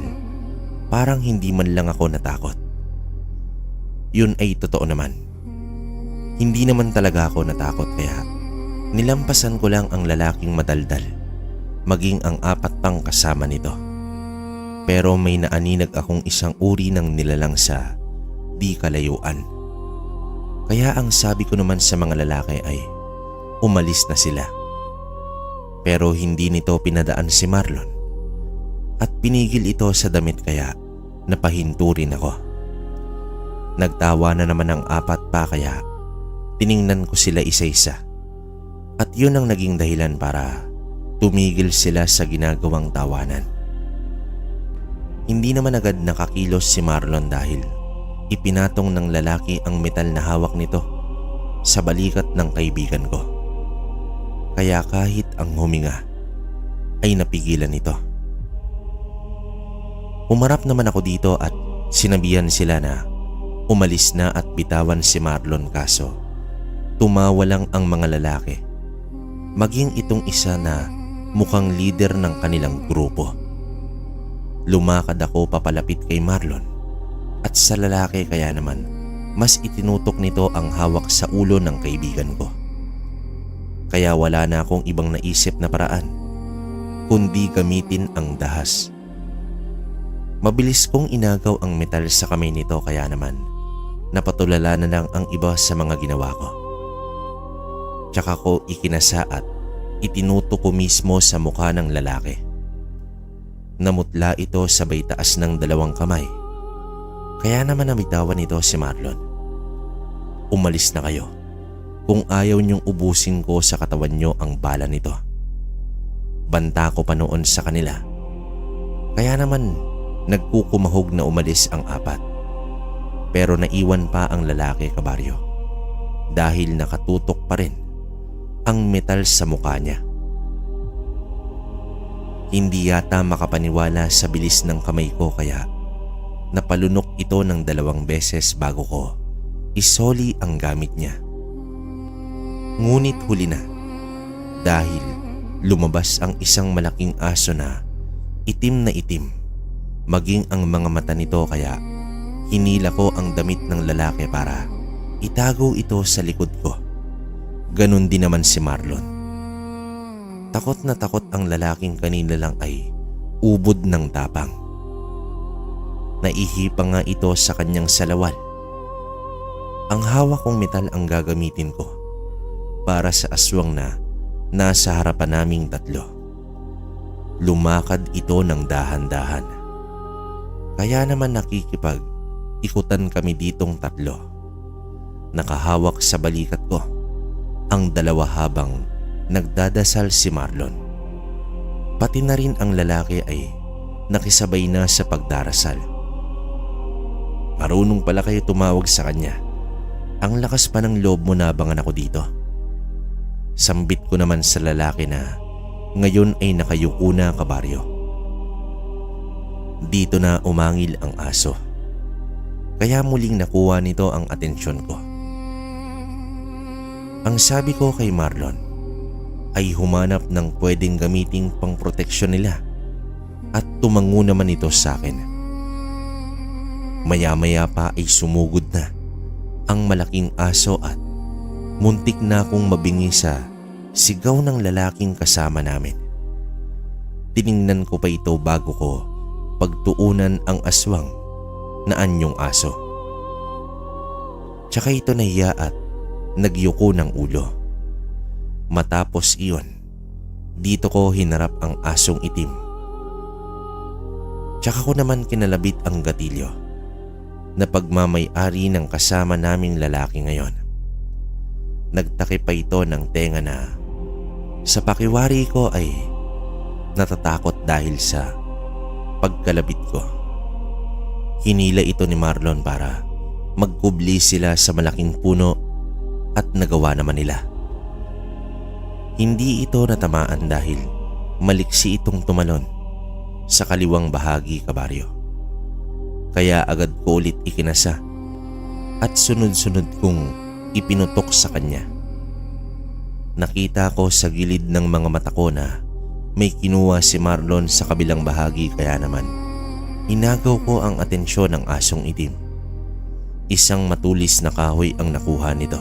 parang hindi man lang ako natakot. Yun ay totoo naman. Hindi naman talaga ako natakot kaya nilampasan ko lang ang lalaking madaldal, maging ang 4 pang kasama nito. Pero may naaninag akong isang uri ng nilalang sa di kalayuan. Kaya ang sabi ko naman sa mga lalaki ay umalis na sila. Pero hindi nito pinadaan si Marlon at pinigil ito sa damit kaya napahinto rin ako. Nagtawa na naman ang 4 pa kaya tiningnan ko sila isa-isa at yun ang naging dahilan para tumigil sila sa ginagawang tawanan. Hindi naman agad nakakilos si Marlon dahil ipinatong ng lalaki ang metal na hawak nito sa balikat ng kaibigan ko. Kaya kahit ang huminga ay napigilan ito. Umarap naman ako dito at sinabihan sila na umalis na at bitawan si Marlon kaso tumawa lang ang mga lalaki. Maging itong isa na mukhang leader ng kanilang grupo. Lumakad ako papalapit kay Marlon at sa lalaki kaya naman mas itinutok nito ang hawak sa ulo ng kaibigan ko. Kaya wala na akong ibang naisip na paraan kundi gamitin ang dahas. Mabilis kong inagaw ang metal sa kamay nito kaya naman napatulala na lang ang iba sa mga ginawa ko. Tsaka ko ikinasa at itinutok ko mismo sa mukha ng lalaki. Namutla ito sabay taas ng 2 kamay. Kaya naman nabitawan ito si Marlon. Umalis na kayo kung ayaw niyong ubusin ko sa katawan niyo ang bala nito. Banta ko pa noon sa kanila. Kaya naman nagkukumahog na umalis ang 4. Pero naiwan pa ang lalaki, kabaryo, dahil nakatutok pa rin ang metal sa mukha niya. Hindi yata makapaniwala sa bilis ng kamay ko kaya napalunok ito ng 2 beses bago ko isoli ang gamit niya. Ngunit huli na dahil lumabas ang isang malaking aso na itim, maging ang mga mata nito kaya Hinila ko ang damit ng lalaki para itago ito sa likod ko. Ganon din naman si Marlon. Takot na takot ang lalaking kanina lang ay ubod ng tapang. Naihipa nga ito sa kanyang salawal. Ang hawak kong metal ang gagamitin ko para sa aswang na nasa harapan naming tatlo. Lumakad ito ng dahan-dahan. Kaya naman nakikipag-ikutan kami ditong tatlo. Nakahawak sa balikat ko ang dalawa habang nagdadasal si Marlon. Pati na rin ang lalaki ay nakisabay na sa pagdarasal. Marunong pala kayo tumawag sa kanya. Ang lakas pa ng loob mo na abangan ako dito. Sambit ko naman sa lalaki na ngayon ay nakayuko na, kabaryo. Dito na umangil ang aso. Kaya muling nakuha nito ang atensyon ko. Ang sabi ko kay Marlon ay humanap ng pwedeng gamiting pangproteksyon nila at tumango naman ito sa akin. Maya-maya pa ay sumugod na ang malaking aso at muntik na akong mabingi sa sigaw ng lalaking kasama namin. Tiningnan ko pa ito bago ko pagtuunan ang aswang na anyong aso. Tsaka ito nahiya at nagyuko ng ulo. Matapos iyon, dito ko hinarap ang asong itim. Tsaka ko naman kinalabit ang gatilyo na pagmamay-ari ng kasama naming lalaki ngayon. Nagtakip pa ito ng tenga na sa pakiwari ko ay natatakot dahil sa pagkalabit ko. Hinila ito ni Marlon para magkubli sila sa malaking puno at nagawa naman nila. Hindi ito natamaan dahil maliksi itong tumalon sa kaliwang bahagi, kabaryo. Kaya agad ko ulit ikinasa at sunod-sunod kong ipinutok sa kanya. Nakita ko sa gilid ng mga mata ko na may kinuha si Marlon sa kabilang bahagi, kaya naman inagaw ko ang atensyon ng asong itim. Isang matulis na kahoy ang nakuha nito.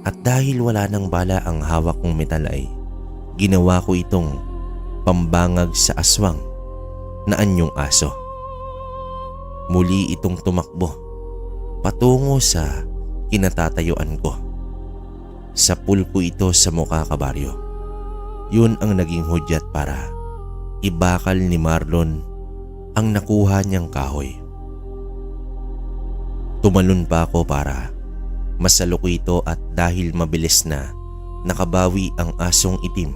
At dahil wala nang bala ang hawak kong metal ay ginawa ko itong pambangag sa aswang na anyong aso. Muli itong tumakbo patungo sa kinatatayuan ko. Sapul ko ito sa mukha, kabaryo. Yun ang naging hudyat para ibakal ni Marlon ang nakuha niyang kahoy. Tumalon pa ako para masalo ko ito at dahil mabilis na nakabawi ang asong itim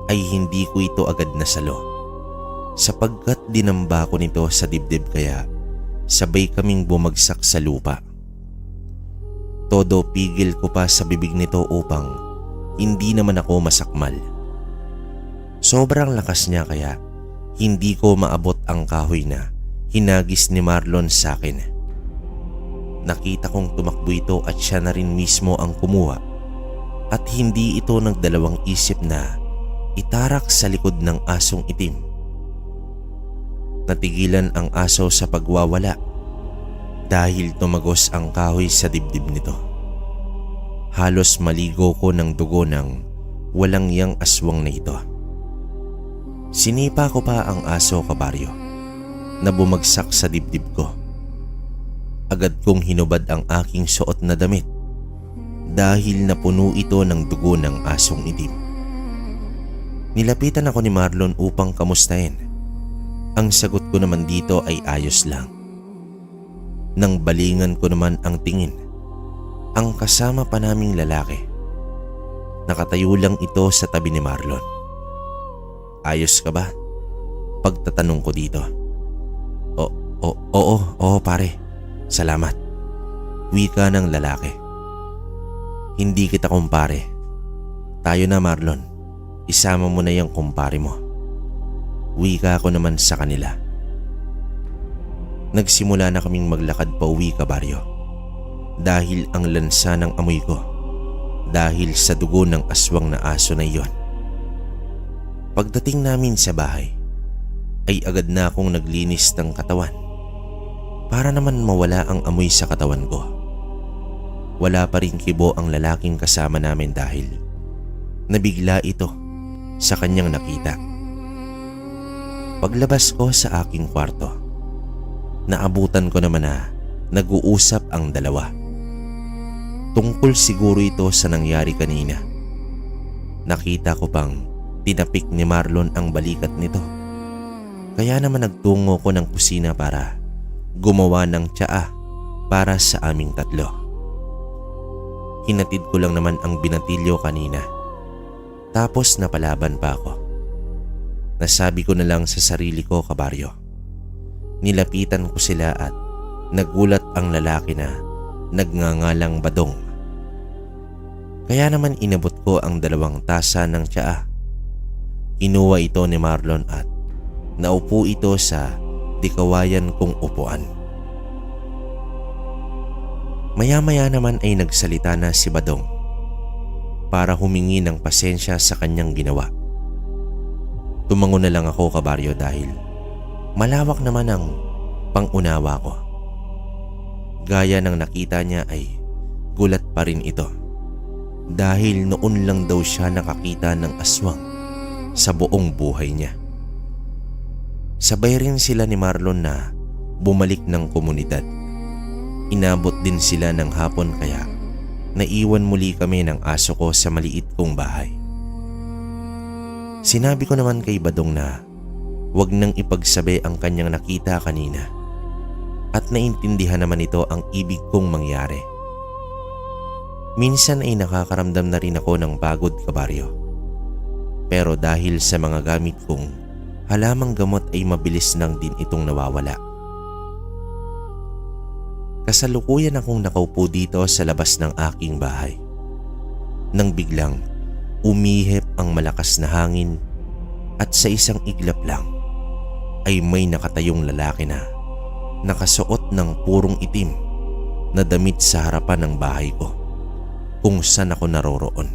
ay hindi ko ito agad nasalo sapagkat dinamba ko nito sa dibdib, kaya sabay kaming bumagsak sa lupa. Todo pigil ko pa sa bibig nito upang hindi naman ako masakmal. Sobrang lakas niya kaya hindi ko maabot ang kahoy na hinagis ni Marlon sa akin. Nakita kong tumakbo ito at siya na rin mismo ang kumuha at hindi ito nagdalawang isip na itarak sa likod ng asong itim. Natigilan ang aso sa pagwawala dahil tumagos ang kahoy sa dibdib nito. Halos maligo ko ng dugo ng walang yang aswang na ito. Sinipa ko pa ang aso, kabaryo, na bumagsak sa dibdib ko. Agad kong hinubad ang aking suot na damit dahil napuno ito ng dugo ng asong itim. Nilapitan ako ni Marlon upang kamustahin. Ang sagot ko naman dito ay ayos lang. Nang balingan ko naman ang tingin, ang kasama pa naming lalaki. Nakatayo lang ito sa tabi ni Marlon. Ayos ka ba? Pagtatanong ko dito. Oo pare. Salamat. Wika ng lalaki. Hindi kita kumpare. Tayo na, Marlon. Isama mo na yung kumpare mo. Wika ko naman sa kanila. Nagsimula na kaming maglakad pa uwi, kabaryo. Dahil ang lansa ng amoy ko. Dahil sa dugo ng aswang na aso na iyon. Pagdating namin sa bahay, ay agad na akong naglinis ng katawan. Para naman mawala ang amoy sa katawan ko. Wala pa rin kibo ang lalaking kasama namin dahil nabigla ito sa kanyang nakita. Paglabas ko sa aking kwarto, naabutan ko naman na nag-uusap ang dalawa. Tungkol siguro ito sa nangyari kanina. Nakita ko pang tinapik ni Marlon ang balikat nito. Kaya naman nagtungo ko ng kusina para gumawa ng tsaa para sa aming tatlo. Hinatid ko lang naman ang binatilyo kanina. Tapos napalaban pa ako. Nasabi ko na lang sa sarili ko, kabaryo. Nilapitan ko sila at nagulat ang lalaki na nagngangalang Badong. Kaya naman inabot ko ang 2 tasa ng tsaa. Kinuha ito ni Marlon at naupo ito sa dikawayan kong upuan. Maya-maya naman ay nagsalita na si Badong para humingi ng pasensya sa kanyang ginawa. Tumango na lang ako, kabaryo, dahil malawak naman ang pangunawa ko. Gaya ng nakita niya ay gulat pa rin ito dahil noon lang daw siya nakakita ng aswang sa buong buhay niya. Sabay rin sila ni Marlon na bumalik ng komunidad. Inabot din sila ng hapon kaya naiwan muli kami ng aso ko sa maliit kong bahay. Sinabi ko naman kay Badong na wag nang ipagsabi ang kanyang nakita kanina at naintindihan naman ito ang ibig kong mangyari. Minsan ay nakakaramdam na rin ako ng pagod, kabaryo. Pero dahil sa mga gamit kong halamang gamot ay mabilis nang din itong nawawala. Kasalukuyan akong nakaupo dito sa labas ng aking bahay nang biglang umihip ang malakas na hangin at sa isang iglap lang ay may nakatayong lalaki na nakasuot ng purong itim na damit sa harapan ng bahay ko kung saan ako naroroon.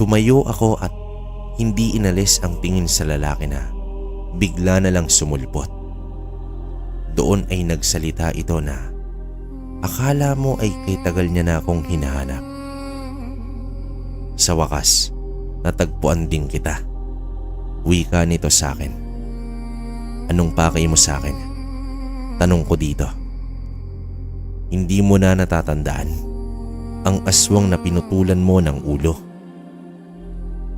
Tumayo ako at hindi inalis ang tingin sa lalaki na bigla na lang sumulpot. Doon ay nagsalita ito na akala mo ay kay tagal niya na akong hinahanap. Sa wakas, natagpuan din kita. Wika nito sa akin. Anong pakay mo sa akin? Tanong ko dito. Hindi mo na natatandaan ang aswang na pinutulan mo ng ulo?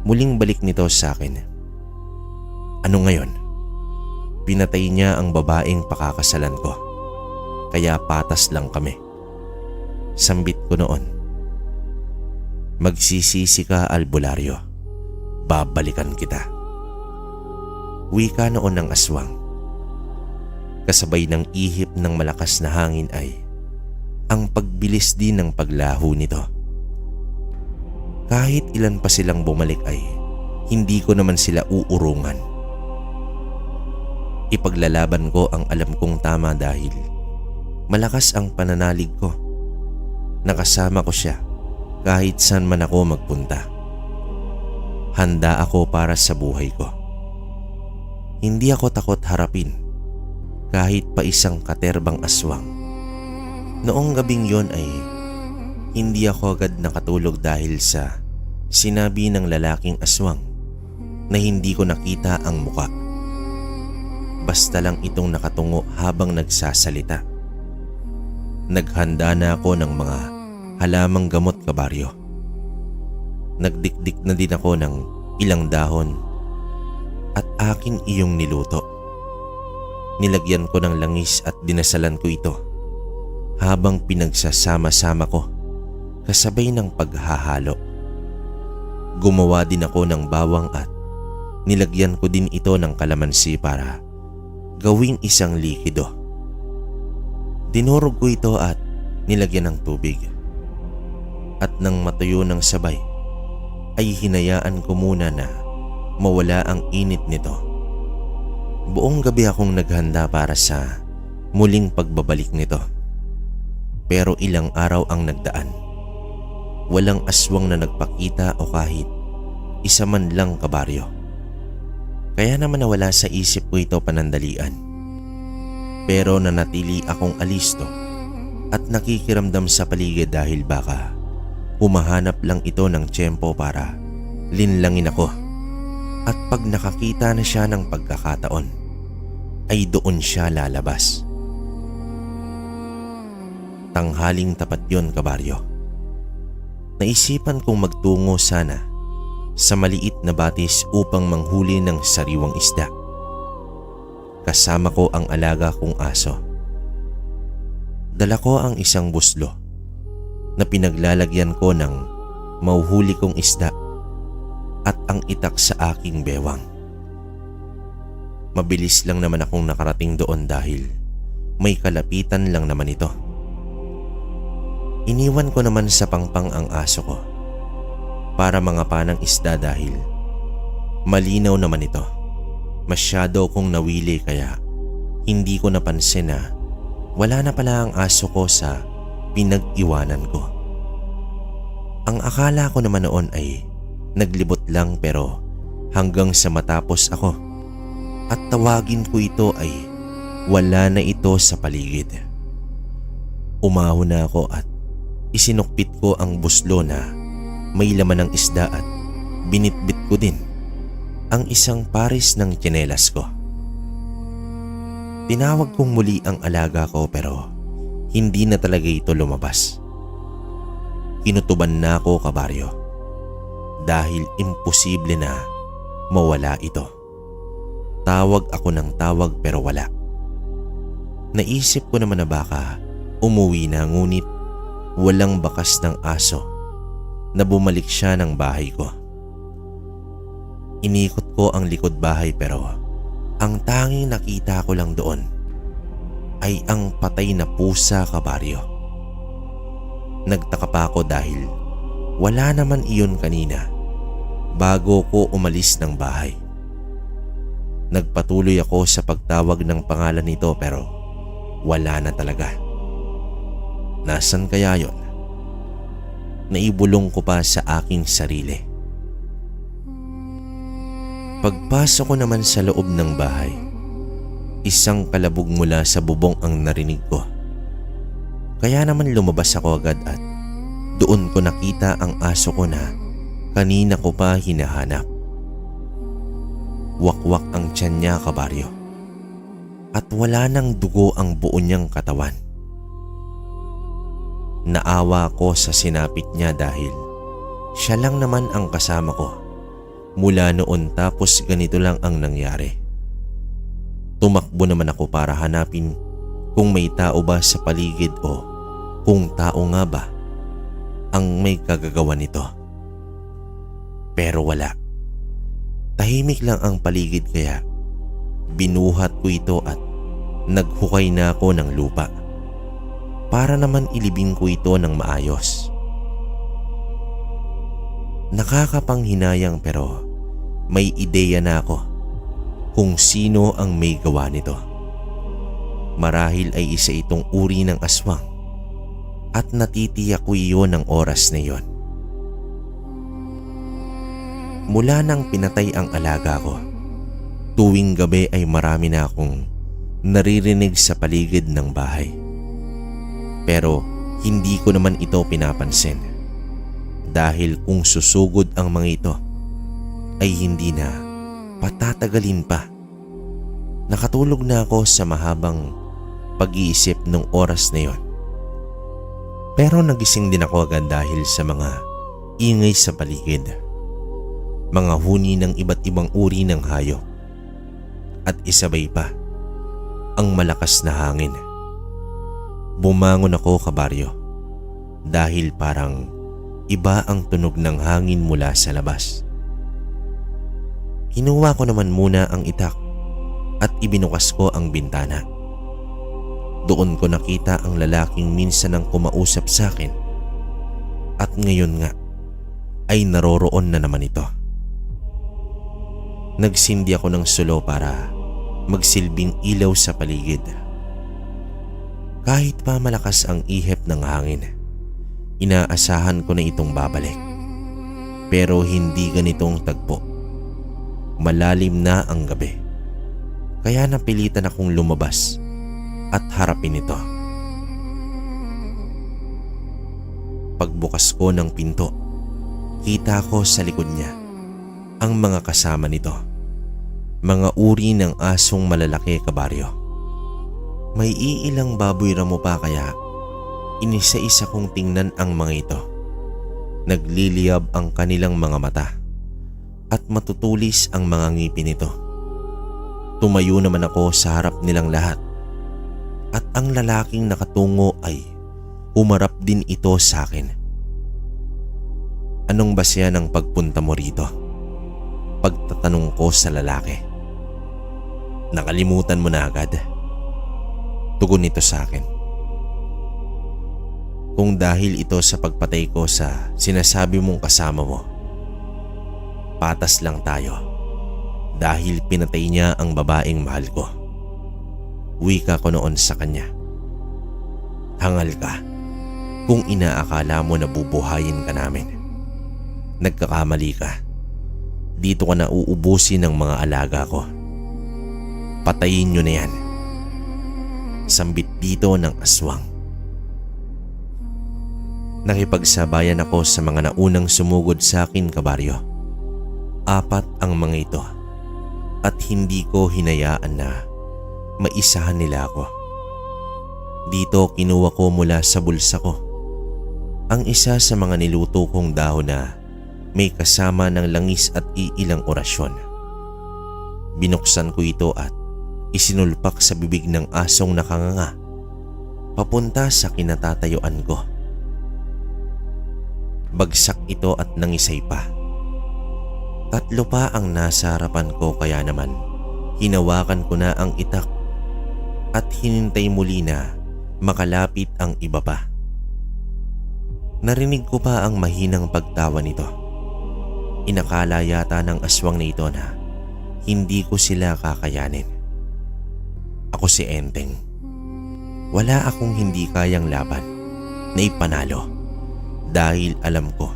Muling balik nito sa akin. Ano ngayon? Pinatay niya ang babaeng pakakasalan ko. Kaya patas lang kami. Sambit ko noon. Magsisisi ka, albularyo. Babalikan kita. Wika noon ng aswang. Kasabay ng ihip ng malakas na hangin ay ang pagbilis din ng paglaho nito. Kahit ilan pa silang bumalik ay hindi ko naman sila uurungan. Ipaglalaban ko ang alam kong tama dahil malakas ang pananalig ko. Nakasama ko siya kahit saan man ako magpunta. Handa ako para sa buhay ko. Hindi ako takot harapin kahit pa isang katerbang aswang. Noong gabing yon ay hindi ako agad nakatulog dahil sa sinabi ng lalaking aswang na hindi ko nakita ang muka. Basta lang itong nakatungo habang nagsasalita. Naghanda na ako ng mga halamang gamot, kabaryo. Nagdikdik na din ako ng ilang dahon at akin iyong niluto. Nilagyan ko ng langis at dinasalan ko ito habang pinagsasama-sama ko kasabay ng paghahalo. Gumawa din ako ng bawang at nilagyan ko din ito ng kalamansi para gawing isang likido. Dinurog ko ito at nilagyan ng tubig. At nang matuyo ng sabay, ay hinayaan ko muna na mawala ang init nito. Buong gabi akong naghanda para sa muling pagbabalik nito. Pero ilang araw ang nagdaan. Walang aswang na nagpakita o kahit isa man lang, kabaryo. Kaya naman nawala sa isip ko ito panandalian. Pero nanatili akong alisto at nakikiramdam sa paligid dahil baka humahanap lang ito ng tiyempo para linlangin ako. At pag nakakita na siya ng pagkakataon, ay doon siya lalabas. Tanghaling tapat yon, kabaryo. Naisipan kong magtungo sana sa maliit na batis upang manghuli ng sariwang isda. Kasama ko ang alaga kong aso. Dala ko ang isang buslo na pinaglalagyan ko ng mauhuli kong isda at ang itak sa aking bewang. Mabilis lang naman akong nakarating doon dahil may kalapitan lang naman ito. Iniwan ko naman sa pangpang ang aso ko para mangapa ng isda dahil malinaw naman ito. Masyado kong nawili kaya hindi ko napansin na wala na pala ang aso ko sa pinag-iwanan ko. Ang akala ko naman noon ay naglibot lang pero hanggang sa matapos ako at tawagin ko ito ay wala na ito sa paligid. Umahon na ako at isinukpit ko ang buslo na may laman ng isda at binitbit ko din ang isang pares ng tsinelas ko. Tinawag kong muli ang alaga ko pero hindi na talaga ito lumabas. Kinutuban na ako, kabaryo, dahil imposible na mawala ito. Tawag ako ng tawag pero wala. Naisip ko naman na baka umuwi na, ngunit walang bakas ng aso na bumalik siya ng bahay ko. Inikot ko ang likod bahay pero ang tanging nakita ko lang doon ay ang patay na pusa, kabaryo. Nagtaka pa ako dahil wala naman iyon kanina bago ko umalis ng bahay. Nagpatuloy ako sa pagtawag ng pangalan nito pero wala na talaga. Nasaan kaya yon? Naibulong ko pa sa aking sarili. Pagpasok ko naman sa loob ng bahay, isang kalabog mula sa bubong ang narinig ko. Kaya naman lumabas ako agad at doon ko nakita ang aso ko na kanina ko pa hinahanap. Wakwak ang tiyan niya, kabaryo, at wala nang dugo ang buo niyang katawan. Naawa ko sa sinapit niya dahil siya lang naman ang kasama ko mula noon, tapos ganito lang ang nangyari. Tumakbo naman ako para hanapin kung may tao ba sa paligid o kung tao nga ba ang may kagagawa nito. Pero wala. Tahimik lang ang paligid kaya binuhat ko ito at naghukay na ako ng lupa para naman ilibing ko ito ng maayos. Nakakapanghinayang pero may ideya na ako kung sino ang may gawa nito. Marahil ay isa itong uri ng aswang at natitiyak ko iyon ng oras na iyon. Mula nang pinatay ang alaga ko, tuwing gabi ay marami na akong naririnig sa paligid ng bahay. Pero hindi ko naman ito pinapansin dahil kung susugod ang mga ito ay hindi na patatagalin pa. Nakatulog na ako sa mahabang pag-iisip nung oras na yon. Pero nagising din ako agad dahil sa mga ingay sa paligid. Mga huni ng iba't ibang uri ng hayop at isabay pa ang malakas na hangin. Bumangon ako, kabaryo, dahil parang iba ang tunog ng hangin mula sa labas. Kinuha ko naman muna ang itak at ibinukas ko ang bintana. Doon ko nakita ang lalaking minsan nang kumausap sa akin at ngayon nga ay naroroon na naman ito. Nagsindi ako ng sulo para magsilbing ilaw sa paligid. Kahit pa malakas ang ihip ng hangin, inaasahan ko na itong babalik. Pero hindi ganitong tagpo. Malalim na ang gabi, kaya napilitan akong lumabas at harapin ito. Pagbukas ko ng pinto, kita ko sa likod niya ang mga kasama nito. Mga uri ng asong malalaki, kabaryo. May iilang baboy ramo pa kaya inisa-isa kong tingnan ang mga ito. Nagliliyab ang kanilang mga mata at matutulis ang mga ngipin nito. Tumayo naman ako sa harap nilang lahat at ang lalaking nakatungo ay umarap din ito sa akin. Anong basya ng pagpunta mo rito? Pagtatanong ko sa lalaki. Nakalimutan mo na agad. Tugon nito sa akin. Kung dahil ito sa pagpatay ko sa sinasabi mong kasama mo, patas lang tayo dahil pinatay niya ang babaeng mahal ko. Wika ko noon sa kanya. Hangal ka kung inaakala mo na bubuhayin ka namin. Nagkakamali ka. Dito ka na uubusin ng mga alaga ko. Patayin nyo na yan. Sambit dito ng aswang. Nakipagsabayan ako sa mga naunang sumugod sa akin, kabaryo. 4 ang mga ito at hindi ko hinayaan na maisahan nila ako. Dito kinuha ko mula sa bulsa ko ang isa sa mga niluto kong dahon na may kasama ng langis at iilang orasyon. Binuksan ko ito at isinulpak sa bibig ng asong nakanganga papunta sa kinatatayuan ko. Bagsak ito at nangisay pa. 3 pa ang nasa harapan ko kaya naman hinawakan ko na ang itak at hinintay muli na makalapit ang iba pa. Narinig ko pa ang mahinang pagtawa nito. Inakala yata ng aswang na ito na hindi ko sila kakayanin. Ako si Enteng. Wala akong hindi kayang laban na ipanalo dahil alam ko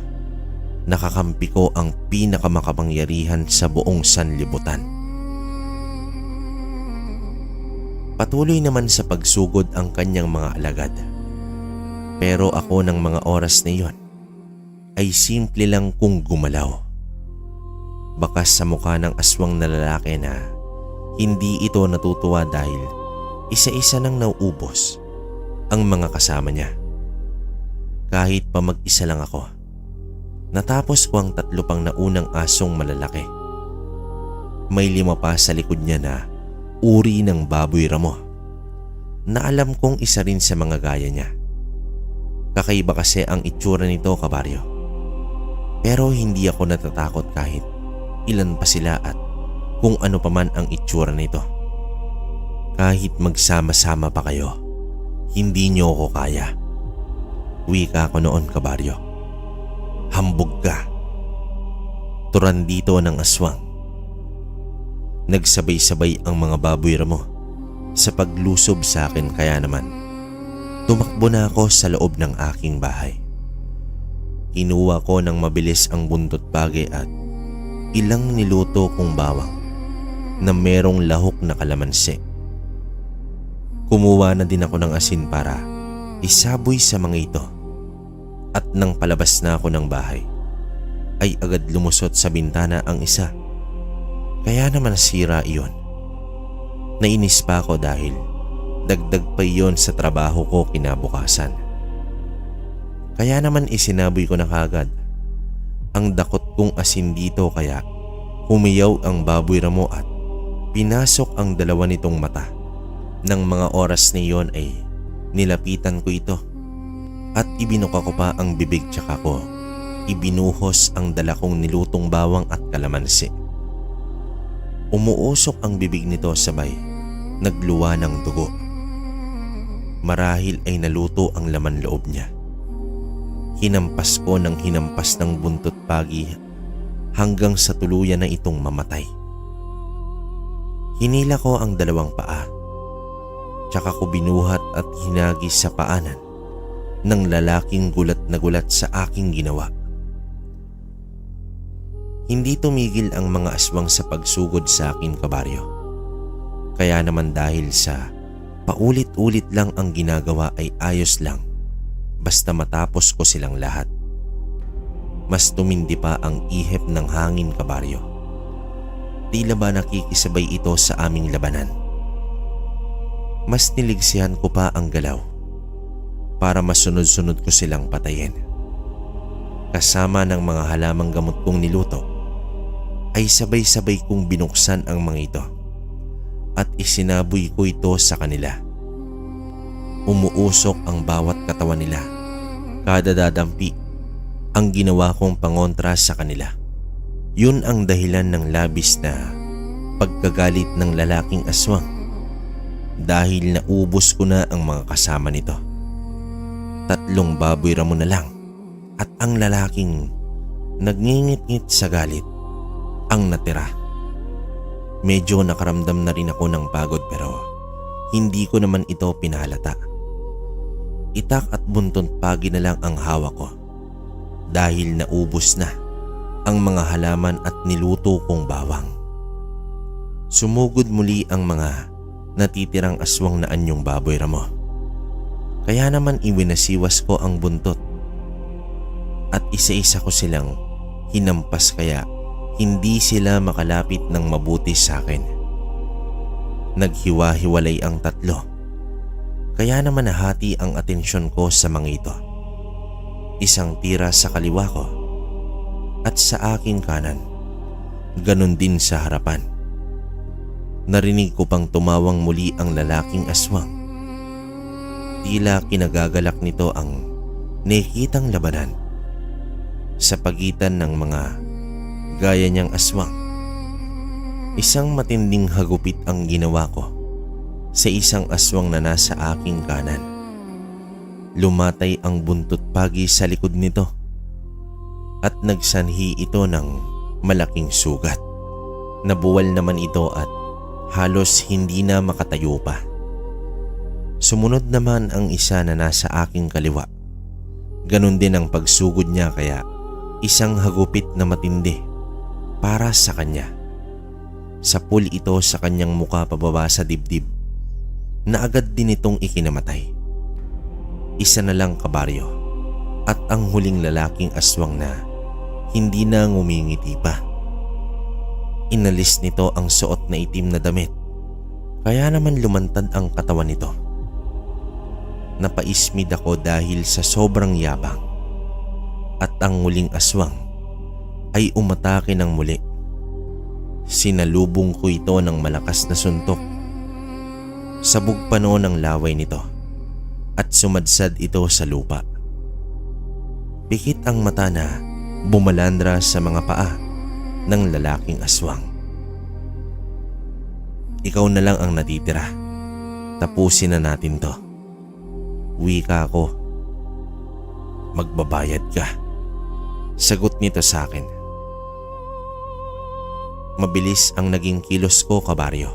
nakakampi ko ang pinakamakapangyarihan sa buong sanlibutan. Patuloy naman sa pagsugod ang kanyang mga alagad. Pero ako ng mga oras na iyon ay simple lang kung gumalaw. Bakas sa mukha ng aswang na lalaki na hindi ito natutuwa dahil isa-isa nang nauubos ang mga kasama niya. Kahit pa mag-isa lang ako, natapos ko ang 3 pang naunang asong malalaki. May 5 pa sa likod niya na uri ng baboy ramo na alam kong isa rin sa mga gaya niya. Kakaiba kasi ang itsura nito, kabaryo. Pero hindi ako natatakot kahit ilan pa sila at kung ano pa man ang itsura nito. Kahit magsama-sama pa kayo, hindi niyo ako kaya. Wika ko noon, kabaryo. Hambog ka. Turan dito ng aswang. Nagsabay-sabay ang mga baboy ramo sa paglusob sa akin kaya naman tumakbo na ako sa loob ng aking bahay. Kinuha ko ng mabilis ang buntot bage at ilang niluto kong bawang na merong lahok na kalamansi. Kumuha na din ako ng asin para isaboy sa mga ito. At nang palabas na ako ng bahay, ay agad lumusot sa bintana ang isa. Kaya naman sira iyon. Nainis pa ako dahil dagdag pa iyon sa trabaho ko kinabukasan. Kaya naman isinaboy ko na kagad ang dakot kong asin dito kaya humiyaw ang baboy ramo at pinasok ang 2 nitong mata. Nang mga oras na iyon ay nilapitan ko ito at ibinuka ko pa ang bibig tsaka ko ibinuhos ang 2 kong nilutong bawang at kalamansi. Umuusok ang bibig nito sabay nagluwa ng dugo. Marahil ay naluto ang laman loob niya. Hinampas ko ng hinampas ng buntot pagi hanggang sa tuluyan na itong mamatay. Hinila ko ang 2 paa, tsaka ko binuhat at hinagis sa paanan ng lalaking gulat na gulat sa aking ginawa. Hindi tumigil ang mga aswang sa pagsugod sa akin, kabaryo. Kaya naman dahil sa Paulit-ulit lang ang ginagawa ay ayos lang basta matapos ko silang lahat. Mas tumindi pa ang ihip ng hangin, kabaryo. Tila ba nakikisabay ito sa aming labanan? Mas niligsihan ko pa ang galaw para masunod-sunod ko silang patayin. Kasama ng mga halamang gamot kong niluto ay sabay-sabay kong binuksan ang mga ito at isinaboy ko ito sa kanila. Umuusok ang bawat katawan nila. Kada dadampi ang ginawa kong pangontra sa kanila. Yun ang dahilan ng labis na pagkagalit ng lalaking aswang dahil naubos ko na ang mga kasama nito. 3 baboy ramo na lang at ang lalaking nagngingit-ngit sa galit ang natira. Medyo nakaramdam na rin ako ng pagod pero hindi ko naman ito pinahalata. Itak at buntot pagi na lang ang hawak ko dahil naubos na ang mga halaman at niluto kong bawang. Sumugod muli ang mga natitirang aswang na anyong baboy ramo. Kaya naman iwinasiwas ko ang buntot at isa-isa ko silang hinampas kaya hindi sila makalapit ng mabuti sa akin. Naghiwa-hiwalay ang 3. Kaya naman nahati ang atensyon ko sa mga ito. Isang tira sa kaliwa ko at sa aking kanan. Ganon din sa harapan. Narinig ko pang tumawang muli ang lalaking aswang. Tila kinagagalak nito ang nakikitang labanan sa pagitan ng mga gaya niyang aswang. Isang matinding hagupit ang ginawa ko sa isang aswang na nasa aking kanan. Lumatay ang buntot pagi sa likod nito at nagsanhi ito ng malaking sugat. Nabuwal naman ito at halos hindi na makatayo pa. Sumunod naman ang isa na nasa aking kaliwa. Ganon din ang pagsugod niya kaya isang hagupit na matindi para sa kanya. Sapul ito sa kanyang muka pababa sa dibdib na agad din itong ikinamatay. Isa na lang, kabaryo, at ang huling lalaking aswang na hindi na ngumingiti pa. Inalis nito ang suot na itim na damit kaya naman lumantad ang katawan nito. Napaismid ako dahil sa sobrang yabang at ang muling aswang ay umatake ng muli. Sinalubong ko ito ng malakas na suntok. Sabog pa noon ang laway nito at sumadsad ito sa lupa. Pikit ang mata na bumalandra sa mga paa ng lalaking aswang. Ikaw na lang ang natitira. Tapusin na natin to. Wika ko. Magbabayad ka. Sagot nito sa akin. Mabilis ang naging kilos ko, kabaryo.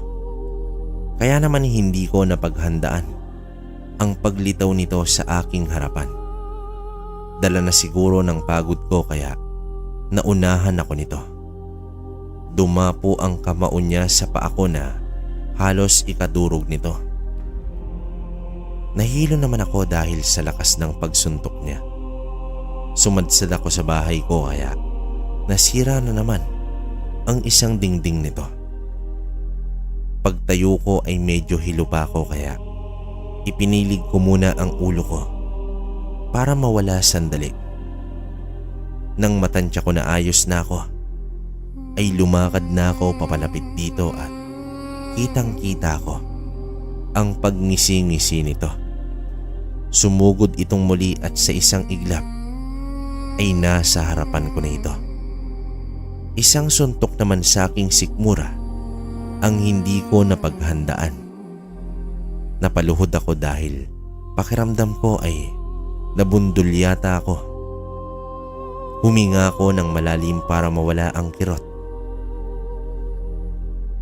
Kaya naman hindi ko napaghandaan ang paglitaw nito sa aking harapan. Dala na siguro ng pagod ko kaya naunahan ako nito. Dumapo ang kamao niya sa paa ko na halos ikadurog nito. Nahilo naman ako dahil sa lakas ng pagsuntok niya. Sumadsad ako sa bahay ko kaya nasira na naman ang isang dingding nito. Pagtayo ko ay medyo hilo pa ako kaya ipinilig ko muna ang ulo ko para mawala sandali. Nang matansya ko na ayos na ako, ay lumakad na ako papalapit dito at kitang-kita ko ang pagngisi-ngisi nito. Sumugod itong muli at sa isang iglap ay nasa harapan ko na ito. Isang suntok naman sa aking sikmura ang hindi ko napaghandaan. Napaluhod ako dahil pakiramdam ko ay nabundol yata ako. Huminga ako ng malalim para mawala ang kirot.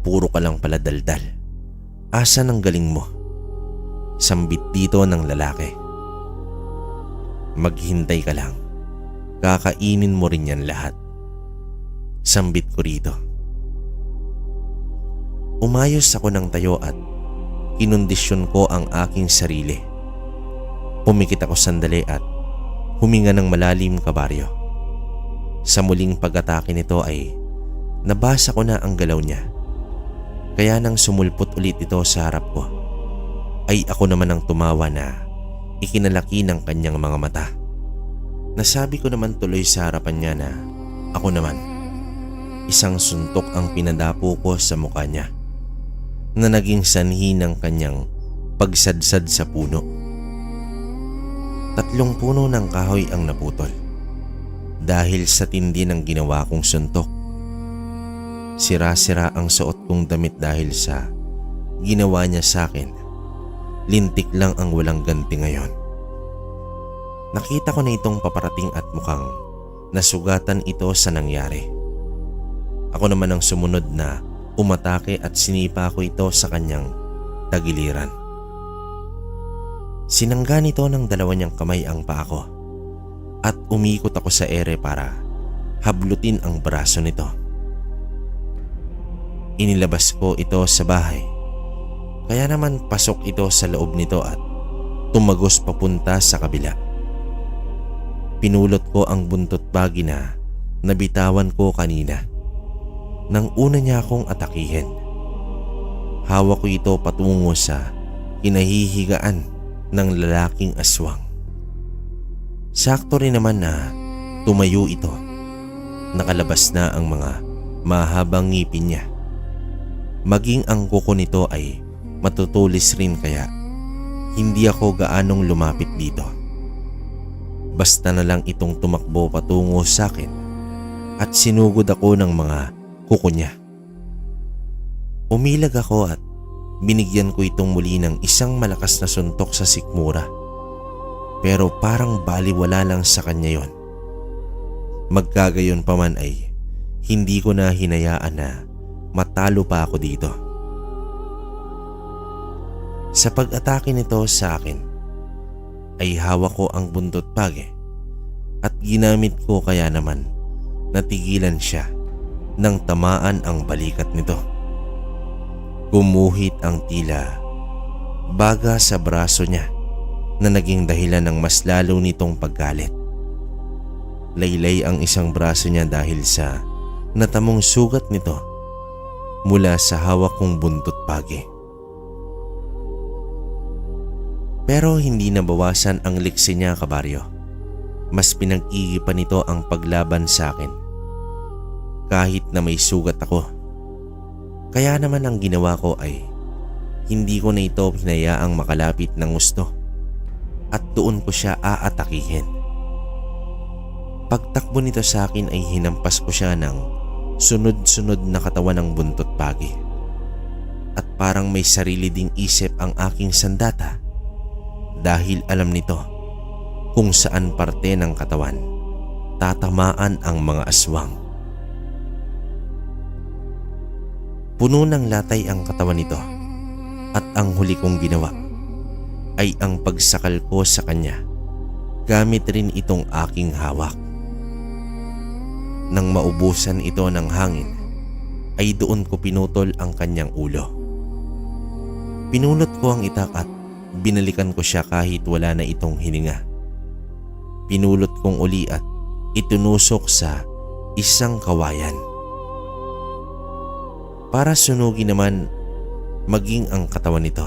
Puro ka lang pala daldal. Asan ang galing mo? Sambit dito ng lalaki. Maghintay ka lang. Kakainin mo rin yan lahat. Sambit ko rito. Umayos ako ng tayo at kinondisyon ko ang aking sarili. Pumikit ako sandali at huminga ng malalim, kabaryo. Sa muling pag-atake nito ay nabasa ko na ang galaw niya. Kaya nang sumulpot ulit ito sa harap ko, ay ako naman ang tumawa na ikinalaki ng kanyang mga mata. Nasabi ko naman tuloy sa harapan niya na ako naman, isang suntok ang pinadapo ko sa mukha niya na naging sanhi ng kanyang pagsadsad sa puno. 3 puno ng kahoy ang naputol dahil sa tindi ng ginawa kong suntok. Sira-sira ang suot kong damit dahil sa ginawa niya sa akin. Lintik lang ang walang ganti ngayon. Nakita ko na itong paparating at mukhang nasugatan ito sa nangyari. Ako naman ang sumunod na umatake at sinipa ko ito sa kanyang tagiliran. Sinangga nito ng 2 niyang kamay ang paa ko at umikot ako sa ere para hablutin ang braso nito. Inilabas ko ito sa bahay, kaya naman pasok ito sa loob nito at tumagos papunta sa kabila. Pinulot ko ang buntot bagi na nabitawan ko kanina nang una niya akong atakihin. Hawak ko ito patungo sa kinahihigaan ng lalaking aswang. Sakto rin naman na tumayo ito. Nakalabas na ang mga mahabang ngipin niya. Maging ang kuko nito ay matutulis rin kaya hindi ako gaanong lumapit dito. Basta na lang itong tumakbo patungo sa akin at sinugod ako ng mga kuko niya. Umilag ako at binigyan ko itong muli ng isang malakas na suntok sa sikmura. Pero parang baliwala lang sa kanya yon. Magkagayon pa man ay hindi ko na hinayaan na matalo pa ako dito. Sa pag-atake nito sa akin ay hawak ko ang buntot pagi at ginamit ko kaya naman natigilan siya nang tamaan ang balikat nito. Gumuhit ang tila baga sa braso niya na naging dahilan ng mas lalo nitong paggalit. Laylay ang isang braso niya dahil sa natamong sugat nito mula sa hawak kong buntot pagi. Pero hindi nabawasan ang liksi niya, kabaryo. Mas pinag-iipan nito ang paglaban sa akin. Kahit na may sugat ako. Kaya naman ang ginawa ko ay hindi ko na ito hinayaang makalapit ng gusto at doon ko siya aatakihin. Pagtakbo nito sa akin ay hinampas ko siya ng sunod-sunod na katawan ng buntot pagi. At parang may sarili ding isip ang aking sandata dahil alam nito kung saan parte ng katawan tatamaan ang mga aswang. Puno ng latay ang katawan nito at ang huli kong ginawa ay ang pagsakal ko sa kanya gamit rin itong aking hawak. Nang maubusan ito ng hangin ay doon ko pinutol ang kanyang ulo. Pinulot ko ang itak at binalikan ko siya kahit wala na itong hininga. Pinulot kong uli at itunusok sa isang kawayan. Para sunugin naman maging ang katawan nito.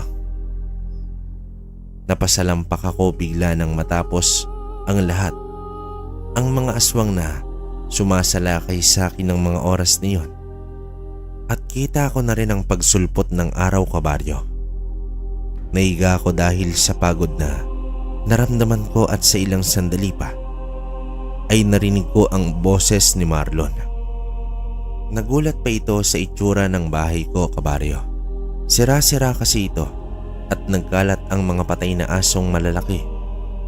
Napasalampak ako bigla nang matapos ang lahat. Ang mga aswang na sumasalakay sa akin ng mga oras na iyon. At kita ko na rin ang pagsulpot ng araw, kabaryo. Naiga ako dahil sa pagod na naramdaman ko at sa ilang sandali pa ay narinig ko ang boses ni Marlon. Nagulat pa ito sa itsura ng bahay ko, kabaryo. Sira-sira kasi ito at nagkalat ang mga patay na asong malalaki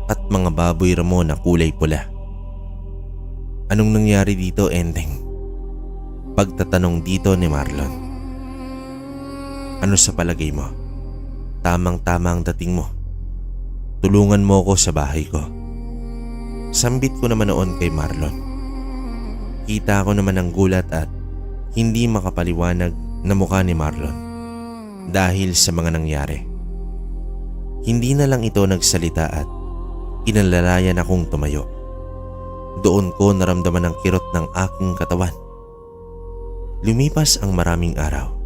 at mga baboy ramo na kulay pula. Anong nangyari dito, Enteng? Pagtatanong dito ni Marlon. Ano sa palagay mo? Tamang-tama ang dating mo. Tulungan mo ko sa bahay ko. Sambit ko naman noon kay Marlon. Kita ko naman ang gulat at hindi makapaliwanag na mukha ni Marlon dahil sa mga nangyari. Hindi na lang ito nagsalita at inalalayan akong tumayo. Doon ko naramdaman ang kirot ng aking katawan. Lumipas ang maraming araw,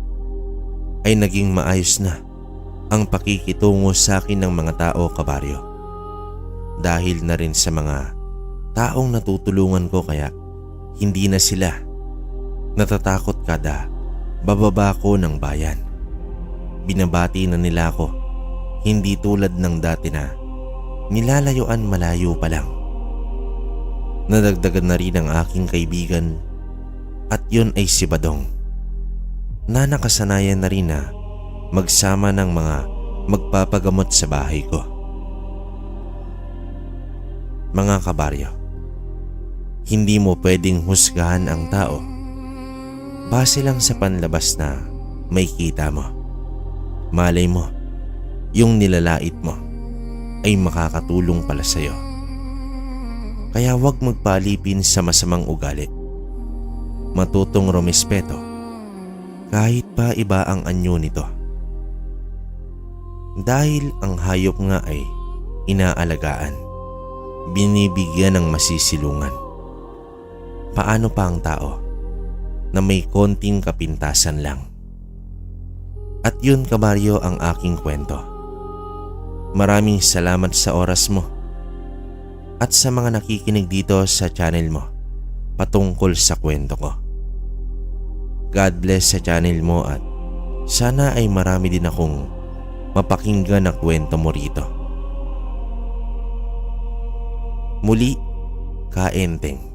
ay naging maayos na ang pakikitungo sa akin ng mga tao, kabaryo. Dahil na rin sa mga taong natutulungan ko, kaya hindi na sila natatakot kada bababa ko ng bayan. Binabati na nila ako, hindi tulad ng dati na nilalayuan malayo pa lang. Nadagdagan na rin ang aking kaibigan at yun ay si Badong, na nakasanayan na rin na magsama ng mga magpapagamot sa bahay ko. Mga kabaryo, hindi mo pwedeng husgahan ang tao base lang sa panlabas na may kita mo. Malay mo, yung nilalait mo ay makakatulong pala sa'yo. Kaya huwag magpalipin sa masamang ugali. Matutong rumespeto kahit pa iba ang anyo nito. Dahil ang hayop nga ay inaalagaan, binibigyan ng masisilungan. Paano pa ang tao na may konting kapintasan lang? At yun, kabaryo, ang aking kwento. Maraming salamat sa oras mo at sa mga nakikinig dito sa channel mo patungkol sa kwento ko. God bless sa channel mo at sana ay marami din akong mapakinggan na kwento mo rito. Muli, Kaenteng.